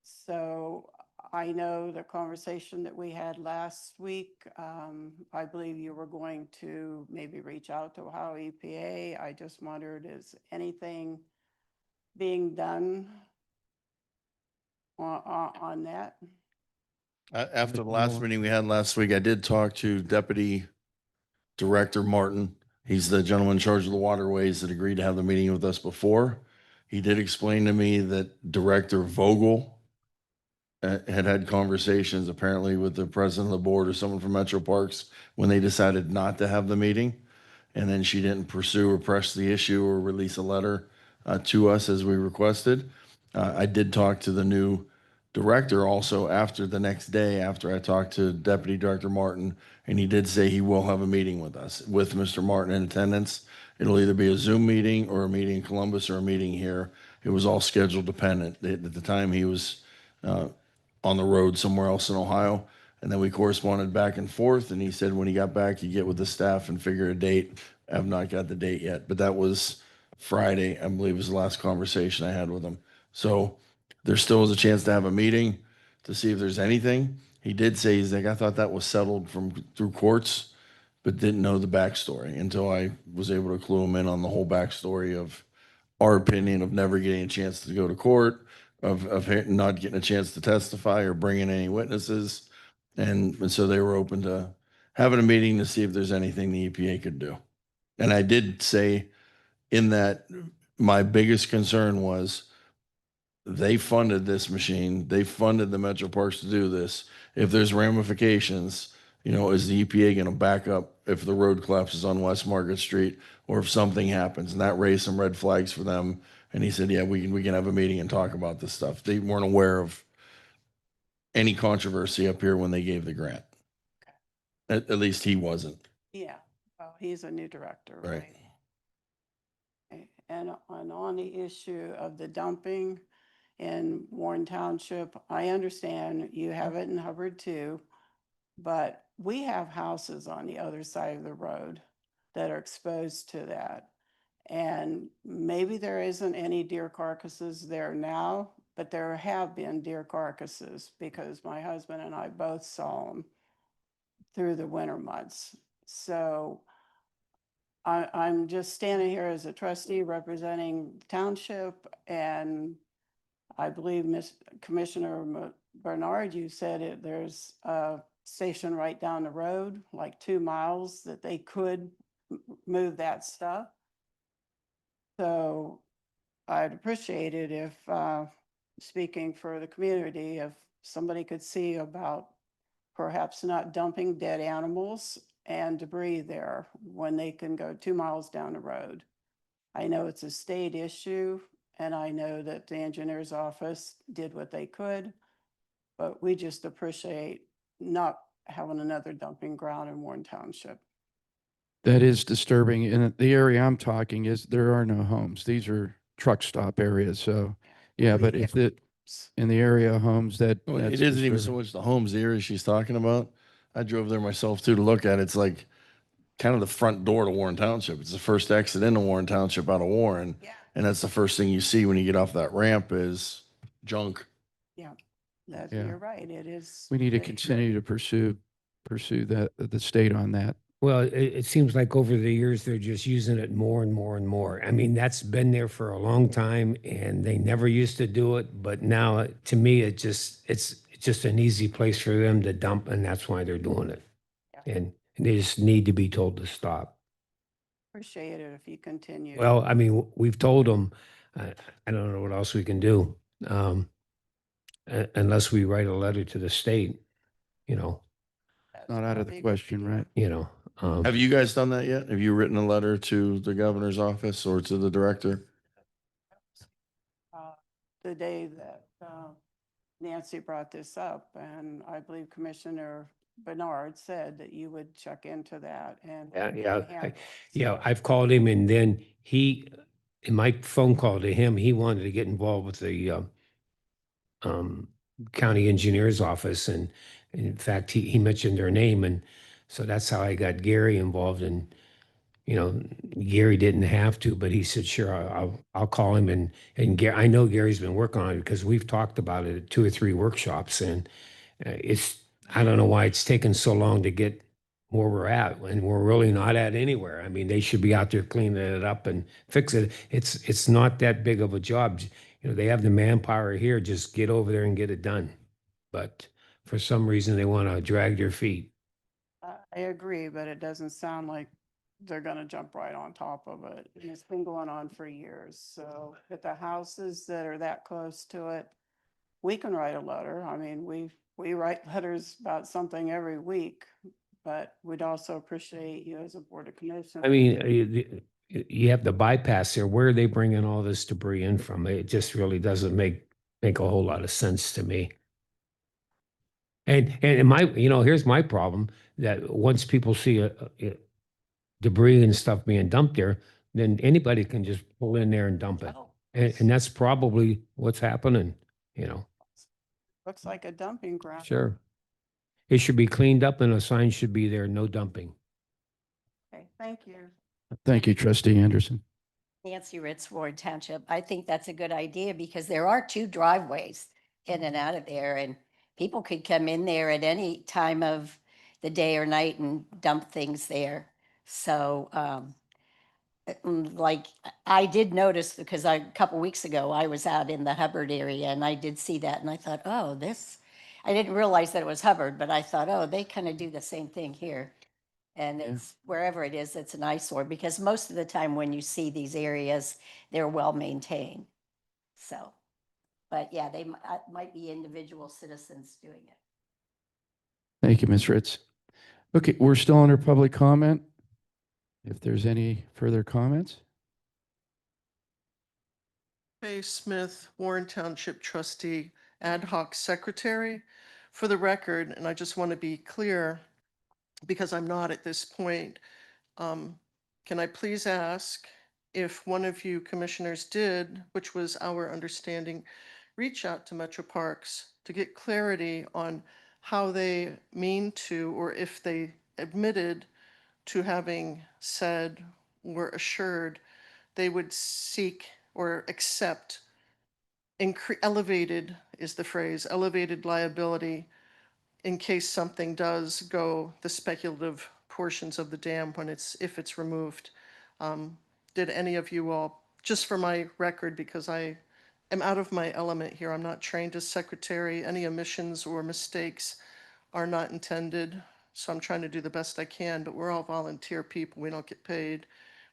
So I know the conversation that we had last week, I believe you were going to maybe reach out to Ohio EPA. I just wondered, is anything being done on that? After the last meeting we had last week, I did talk to Deputy Director Martin. He's the gentleman in charge of the waterways that agreed to have the meeting with us before. He did explain to me that Director Vogel had conversations apparently with the president of the board or someone from Metro Parks when they decided not to have the meeting. And then she didn't pursue or press the issue or release a letter to us as we requested. I did talk to the new director also after the next day after I talked to Deputy Director Martin, and he did say he will have a meeting with us, with Mr. Martin in attendance. It'll either be a Zoom meeting or a meeting in Columbus or a meeting here. It was all schedule dependent. At the time he was on the road somewhere else in Ohio. And then we corresponded back and forth. And he said when he got back, he'd get with the staff and figure a date. I have not got the date yet, but that was Friday, I believe, was the last conversation I had with him. So there still is a chance to have a meeting to see if there's anything. He did say, he's like, I thought that was settled through courts, but didn't know the backstory until I was able to clue him in on the whole backstory of our opinion of never getting a chance to go to court, of not getting a chance to testify or bring in any witnesses. And so they were open to having a meeting to see if there's anything the EPA could do. And I did say in that my biggest concern was they funded this machine. They funded the Metro Parks to do this. If there's ramifications, is the EPA going to back up if the road collapses on West Market Street or if something happens? And that raised some red flags for them. And he said, yeah, we can have a meeting and talk about this stuff. They weren't aware of any controversy up here when they gave the grant. At least he wasn't. Yeah, well, he's a new director, Right. right? Okay. And on the issue of the dumping in Warren Township, I understand you have it in Hubbard too, but we have houses on the other side of the road that are exposed to that. And maybe there isn't any deer carcasses there now, but there have been deer carcasses because my husband and I both saw them through the winter months. So I'm just standing here as a trustee representing the township, and I believe Commissioner Bernard, you said there's a station right down the road, like 2 miles, that they could move that stuff. So I'd appreciate it if, speaking for the community, if somebody could see about perhaps not dumping dead animals and debris there when they can go 2 miles down the road. I know it's a state issue, and I know that the engineer's office did what they could, but we just appreciate not having another dumping ground in Warren Township. That is disturbing. In the area I'm talking is there are no homes. These are truck stop areas. So yeah, but if it in the area of homes that Well, that's it isn't even so disturbing. much the homes area she's talking about. I drove there myself too to look at it. It's like kind of the front door to Warren Township. It's the first exit into Warren Township out of Warren. Yeah. And that's the first thing you see when you get off that ramp is junk. Yeah, that, Yeah. you're right, it is. We need to they- continue to pursue the state on that. Well, it seems like over the years, they're just using it more and more and more. I mean, that's been there for a long time and they never used to do it. But now, to me, it's just an easy place for them to dump, and that's why they're doing it. And they just need to be told to stop. Appreciate it if you continue. Well, I mean, we've told them, I don't know what else we can do. Unless we write a letter to the state, you know, That's Not out of probably the a good question, idea. right? you know. Have you guys done that yet? Have you written a letter to the governor's office or to the director? The day that Nancy brought this up, and I believe Commissioner Bernard said that you would check into that and. Yeah, handle it. yeah, I've called him and then in my phone call to him, he wanted to get involved with the um, county engineer's office. And in fact, he mentioned their name. And so that's how I got Gary involved. And, you know, Gary didn't have to, but he said, sure, I'll call him. And Gary, I know Gary's been working on it because we've talked about it at 2 or 3 workshops. And I don't know why it's taken so long to get where we're at, and we're really not at anywhere. I mean, they should be out there cleaning it up and fix it. It's not that big of a job. You know, they have the manpower here, just get over there and get it done. But for some reason, they want to drag their feet. I agree, but it doesn't sound like they're gonna jump right on top of it. And it's been going on for years. So at the houses that are that close to it, we can write a letter. I mean, we write letters about something every week, but we'd also appreciate you as a Board of Commissioners. I mean, you have the bypass there. Where are they bringing all this debris in from? It just really doesn't make a whole lot of sense to me. And my, here's my problem, that once people see debris and stuff being dumped there, then anybody can just pull in there and dump it. Oh, And that's probably what's happening, you know. looks like a dumping ground. Sure. It should be cleaned up and a sign should be there, no dumping. Okay, thank you. Thank you, Trustee Anderson. Nancy Ritz, Ward Township. I think that's a good idea because there are 2 driveways in and out of there, and people could come in there at any time of the day or night and dump things there. So, like, I did notice because a couple weeks ago, I was out in the Hubbard area and I did see that and I thought, oh, I didn't realize that it was Hubbard, but I thought, oh, they kind of do the same thing here. And it's wherever it is, it's an eyesore because most of the time when you see these areas, they're well maintained. So, but yeah, they might be individual citizens doing it. Thank you, Ms. Ritz. Okay, we're still under public comment. If there's any further comments? Faye Smith, Warren Township Trustee, Ad hoc Secretary. For the record, and I just want to be clear, because I'm not at this point, can I please ask if one of you commissioners did, which was our understanding, reach out to Metro Parks to get clarity on how they mean to, or if they admitted to having said or assured they would seek or accept elevated is the phrase, elevated liability in case something does go the speculative portions of the dam if it's removed. Did any of you all, just for my record, because I am out of my element here, I'm not trained as secretary, any omissions or mistakes are not intended. So I'm trying to do the best I can, but we're all volunteer people. We don't get paid.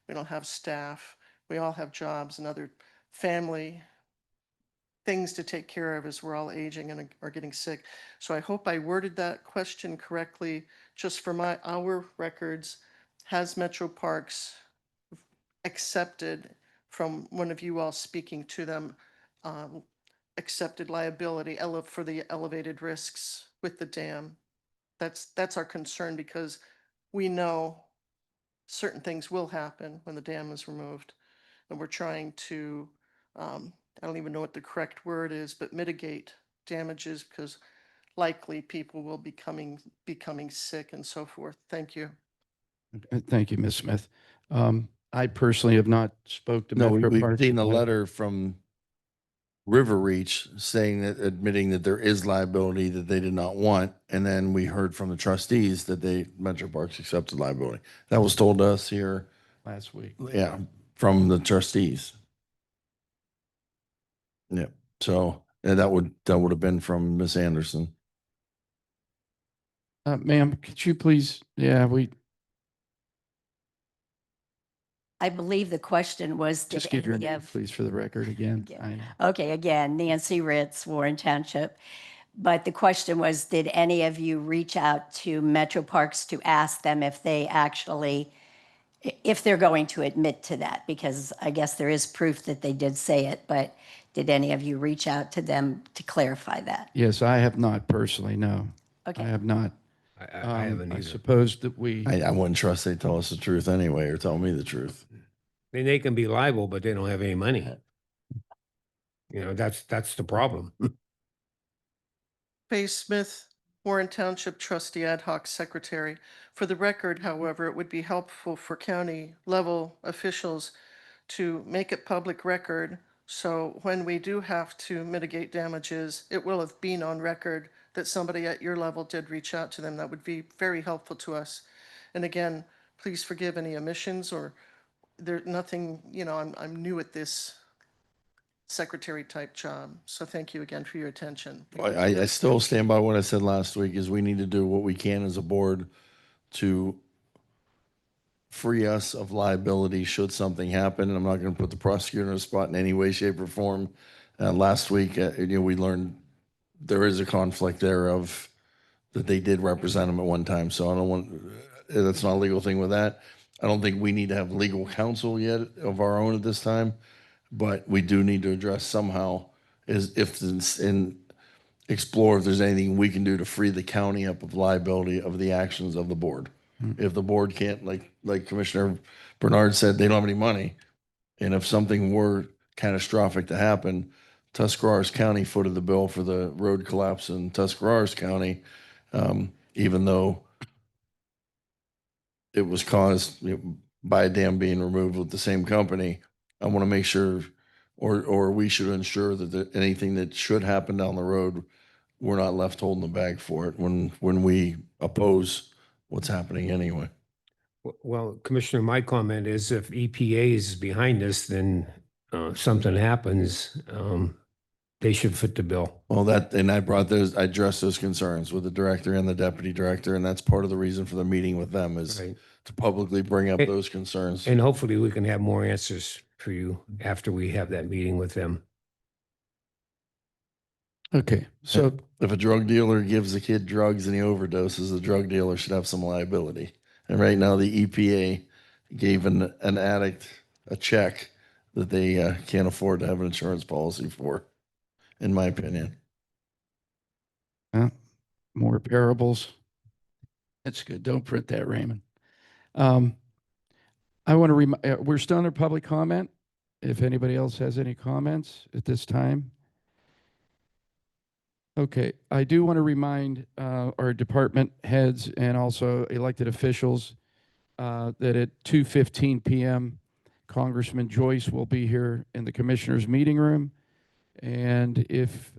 We don't have staff. We all have jobs and other family things to take care of as we're all aging and are getting sick. So I hope I worded that question correctly. Just for our records, has Metro Parks accepted from one of you all speaking to them, accepted liability for the elevated risks with the dam? That's our concern because we know certain things will happen when the dam is removed. And we're trying to, I don't even know what the correct word is, but mitigate damages because likely people will be becoming sick and so forth. Thank you. Thank you, Ms. Smith. I I personally have not spoke to No, Metro we've Parks. seen a letter from River Reach saying that, admitting that there is liability that they did not want. And then we heard from the trustees that Metro Parks accepted liability. That was told to us here, Last week. yeah, from the trustees. Yeah, so that would have been from Miss Anderson. Ma'am, could you please, I believe the question was, did just give your any name, of, please, for the record again? okay, again, Nancy Ritz, Warren Township. But the question was, did any of you reach out to Metro Parks to ask them if they actually, if they're going to admit to that? Because I guess there is proof that they did say it, but did any of you reach out to them to clarify that? Yes, I have not personally, no. Okay. I have not. I haven't I either. suppose that we, I wouldn't trust they tell us the truth anyway, or tell me the truth. And they can be liable, but they don't have any money. You know, that's the problem. Faye Smith, Warren Township Trustee Ad Hoc Secretary. For the record, however, it would be helpful for county level officials to make it public record. So when we do have to mitigate damages, it will have been on record that somebody at your level did reach out to them. That would be very helpful to us. And again, please forgive any omissions or there's nothing, I'm new at this secretary type job. So thank you again for your attention. I still stand by what I said last week, is we need to do what we can as a board to free us of liability should something happen. And I'm not going to put the prosecutor in a spot in any way, shape, or form. Last week, we learned there is a conflict there of that they did represent him at one time. So I don't want, that's not a legal thing with that. I don't think we need to have legal counsel yet of our own at this time, but we do need to address somehow is if in explore if there's anything we can do to free the county up of liability of the actions of the board. If the board can't, like Commissioner Bernard said, they don't have any money. And if something were catastrophic to happen, Tuscarawas County footed the bill for the road collapse in Tuscarawas County, even though it was caused by a dam being removed with the same company. I want to make sure, or we should ensure that anything that should happen down the road, we're not left holding the bag for it when we oppose what's happening anyway. Well, Commissioner, my comment is if EPA is behind this, then something happens, they should foot the bill. Well, I addressed those concerns with the director and the deputy director, and that's part of the reason for the meeting with them is Right. to publicly bring up those concerns. And hopefully we can have more answers for you after we have that meeting with them. okay, so If a drug dealer gives a kid drugs and he overdoses, the drug dealer should have some liability. And right now, the EPA gave an addict a check that they can't afford to have an insurance policy for, in my opinion. more parables. That's good. Don't print that, Raymond. I want to we're still under public comment. If anybody else has any comments at this time. Okay, I do want to remind our department heads and also elected officials that at 2:15 p.m., Congressman Joyce will be here in the commissioners' meeting room. And if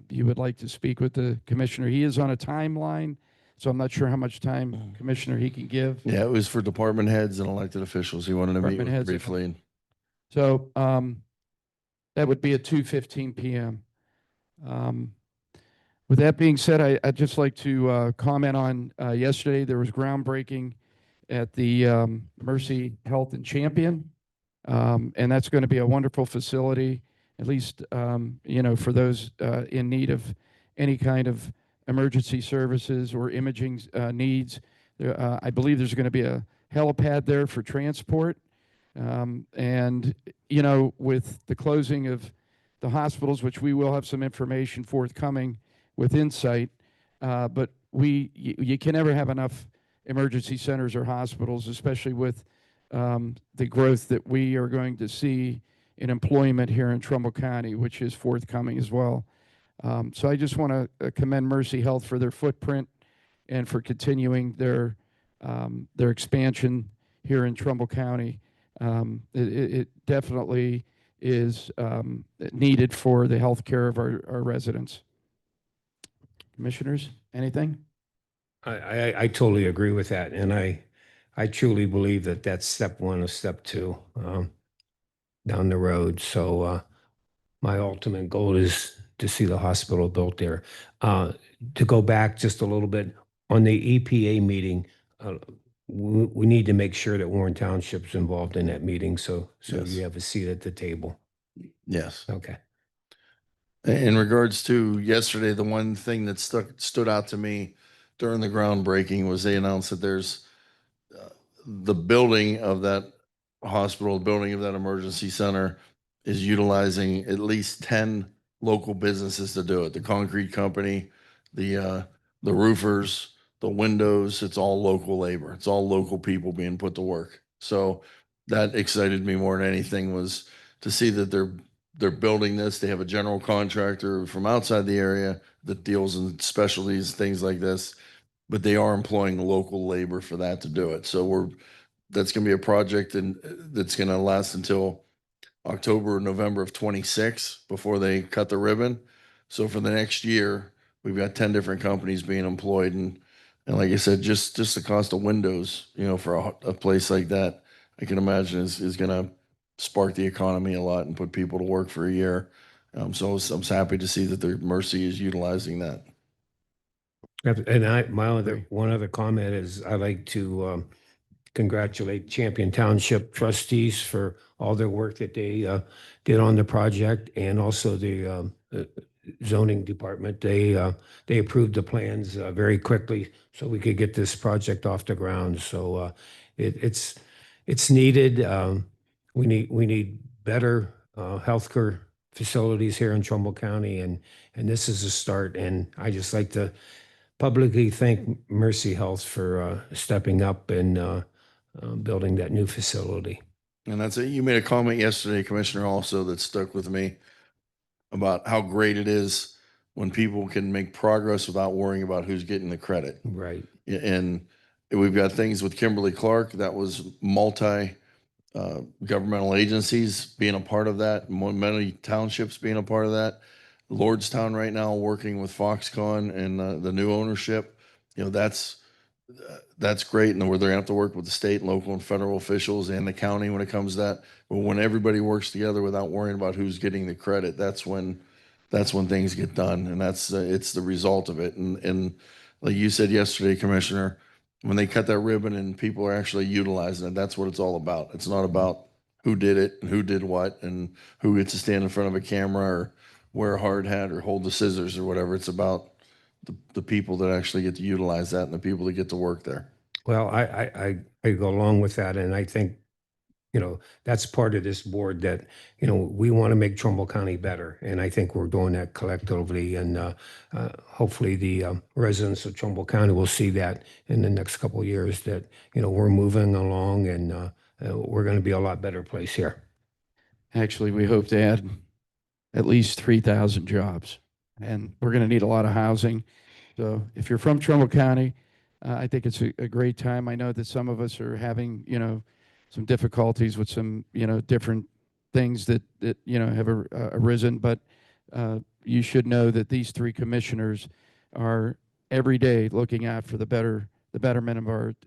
you would like to speak with the commissioner, he is on a timeline, so I'm not sure how much time, Commissioner, he can give. Yeah, it was for department heads and elected officials. He wanted to meet Department with heads. briefly. So that would be at 2:15 p.m. With that being said, I'd just like to comment on yesterday. There was groundbreaking at the Mercy Health and Champion, and that's going to be a wonderful facility, at least for those in need of any kind of emergency services or imaging needs. I believe there's going to be a helipad there for transport. And, with the closing of the hospitals, which we will have some information forthcoming with Insight, but you can never have enough emergency centers or hospitals, especially with the growth that we are going to see in employment here in Trumbull County, which is forthcoming as well. So I just want to commend Mercy Health for their footprint and for continuing their expansion here in Trumbull County. It definitely is needed for the health care of our residents. Commissioners, anything? I totally agree with that. And I truly believe that that's step one of step two down the road. So my ultimate goal is to see the hospital built there. To go back just a little bit on the EPA meeting, we need to make sure that Warren Township's involved in that meeting. So Yes. you have a seat at the table. Yes. Okay. In regards to yesterday, the one thing that stood out to me during the groundbreaking was they announced that there's the building of that hospital, building of that emergency center is utilizing at least 10 local businesses to do it. The concrete company, the roofers, the windows, it's all local labor. It's all local people being put to work. So that excited me more than anything was to see that they're building this. They have a general contractor from outside the area that deals in specialties, things like this, but they are employing local labor for that to do it. So that's going to be a project that's going to last until October or November of 26 before they cut the ribbon. So for the next year, we've got 10 different companies being employed. And like I said, just the cost of windows, for a place like that, I can imagine is going to spark the economy a lot and put people to work for a year. So I'm happy to see that the Mercy is utilizing that. And one other comment is I'd like to congratulate Champion Township trustees for all their work that they did on the project, and also the zoning department. They approved the plans very quickly so we could get this project off the ground. So it's needed. We need better healthcare facilities here in Trumbull County, and this is a start. And I just like to publicly thank Mercy Health for stepping up and building that new facility. And that's it. You made a comment yesterday, Commissioner, also that stuck with me about how great it is when people can make progress without worrying about who's getting the credit. Right. And we've got things with Kimberly Clark that was multi governmental agencies being a part of that, many townships being a part of that. Lordstown right now working with Foxconn and the new ownership. That's great, and where they're going to have to work with the state, local, and federal officials and the county when it comes to that. But when everybody works together without worrying about who's getting the credit, that's when things get done, and it's the result of it. And like you said yesterday, Commissioner, when they cut that ribbon and people are actually utilizing it, that's what it's all about. It's not about who did it and who did what and who gets to stand in front of a camera or wear a hard hat or hold the scissors or whatever. It's about the people that actually get to utilize that and the people that get to work there. Well, I go along with that, and I think that's part of this board that we want to make Trumbull County better, and I think we're doing that collectively, and hopefully the residents of Trumbull County will see that in the next couple of years that we're moving along, and we're going to be a lot better place here. Actually, we hope to add at least 3,000 jobs, and we're going to need a lot of housing. So if you're from Trumbull County, I think it's a great time. I know that some of us are having, some difficulties with some, different things that have arisen, but you should know that these three commissioners are every day looking out for the betterment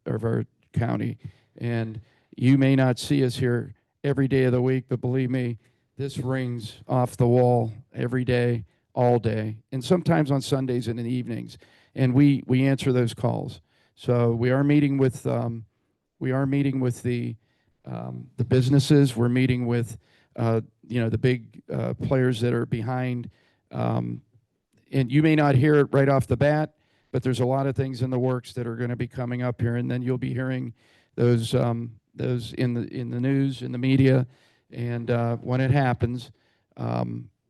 of our county. And you may not see us here every day of the week, but believe me, this rings off the wall every day, all day, and sometimes on Sundays and in the evenings. And we answer those calls. So we are meeting with the businesses. We're meeting with the big players that are behind. And you may not hear it right off the bat, but there's a lot of things in the works that are going to be coming up here, and then you'll be hearing those in the news, in the media, and when it happens,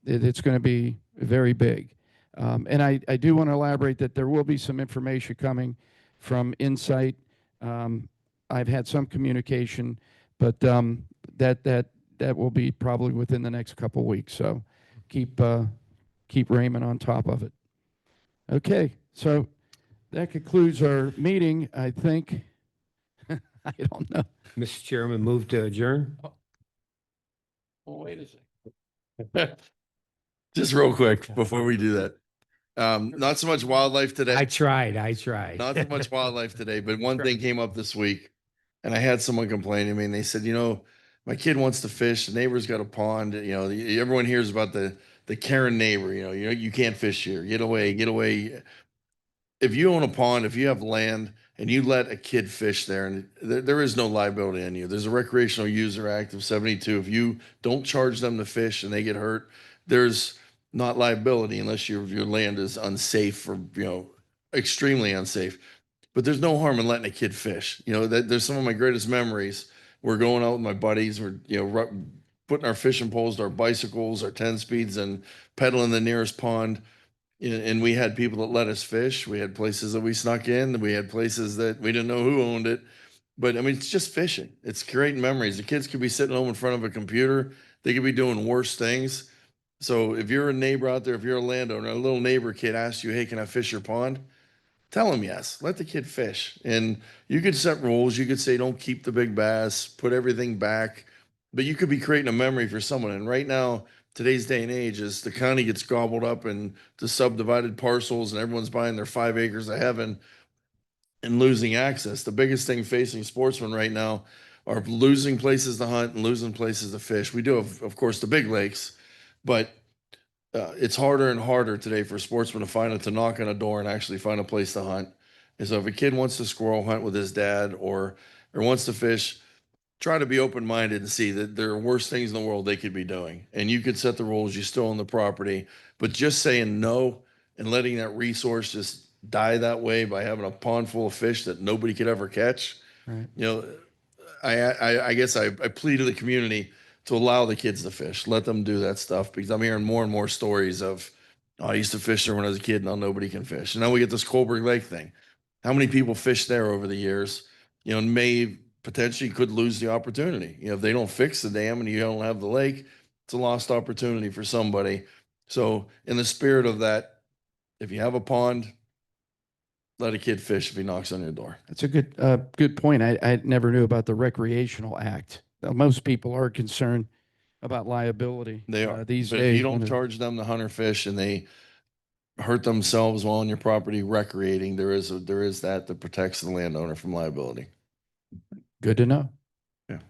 it's going to be very big. And I do want to elaborate that there will be some information coming from Insight. I've had some communication, but that will be probably within the next couple of weeks. So keep Raymond on top of it. Okay, so that concludes our meeting, I think. I don't know. Mr. Chairman, move to adjourn. Well, wait a second. Just real quick before we do that. Not so much wildlife today. I tried. Not so much wildlife today, but one thing came up this week and I had someone complain to me and they said, my kid wants to fish. The neighbor's got a pond. Everyone hears about the Karen neighbor, you can't fish here. Get away, get away. If you own a pond, if you have land and you let a kid fish there, and there is no liability on you. There's a Recreational User Act of 72. If you don't charge them to fish and they get hurt, there's not liability unless your land is unsafe or, extremely unsafe. But there's no harm in letting a kid fish. There's some of my greatest memories. We're going out with my buddies. We're, putting our fishing poles to our bicycles, our 10 speeds, and pedaling the nearest pond. And we had people that let us fish. We had places that we snuck in. We had places that we didn't know who owned it. But I mean, it's just fishing. It's creating memories. The kids could be sitting home in front of a computer. They could be doing worse things. So if you're a neighbor out there, if you're a landowner, a little neighbor kid asks you, "Hey, can I fish your pond?" Tell him yes. Let the kid fish. And you could set rules. You could say, don't keep the big bass, put everything back. But you could be creating a memory for someone. And right now, today's day and age is the county gets gobbled up into subdivided parcels and everyone's buying their 5 acres of heaven and losing access. The biggest thing facing sportsmen right now are losing places to hunt and losing places to fish. We do have, of course, the big lakes, but it's harder and harder today for sportsmen to knock on a door and actually find a place to hunt. And so if a kid wants to squirrel hunt with his dad or wants to fish, try to be open-minded and see that there are worse things in the world they could be doing. And you could set the rules, you still own the property, but just saying no and letting that resource just die that way by having a pond full of fish that nobody could ever catch. Right. I guess I plead to the community to allow the kids to fish, let them do that stuff, because I'm hearing more and more stories of, "Oh, I used to fish there when I was a kid, now nobody can fish." And now we get this Colberg Lake thing. How many people fished there over the years, and may potentially could lose the opportunity. If they don't fix the dam and you don't have the lake, it's a lost opportunity for somebody. So in the spirit of that, if you have a pond, let a kid fish if he knocks on your door. That's a good point. I never knew about the Recreational Act. Most people are concerned about liability. They are. These But days. if you don't when charge them to hunt or fish and they hurt themselves while on your property recreating, there is that protects the landowner from liability. Good to know. Yeah.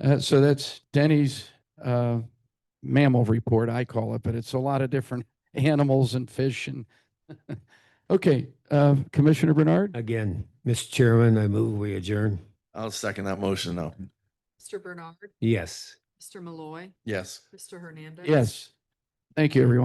Yep. So that's Denny's mammal report, I call it, but it's a lot of different animals and fish and okay. Commissioner Bernard? Again, Mr. Chairman, I move we adjourn. I'll second that motion now. Mr. Bernard, Yes. Mr. Malloy, Yes. Mr. Hernandez. Yes. Thank you, everyone.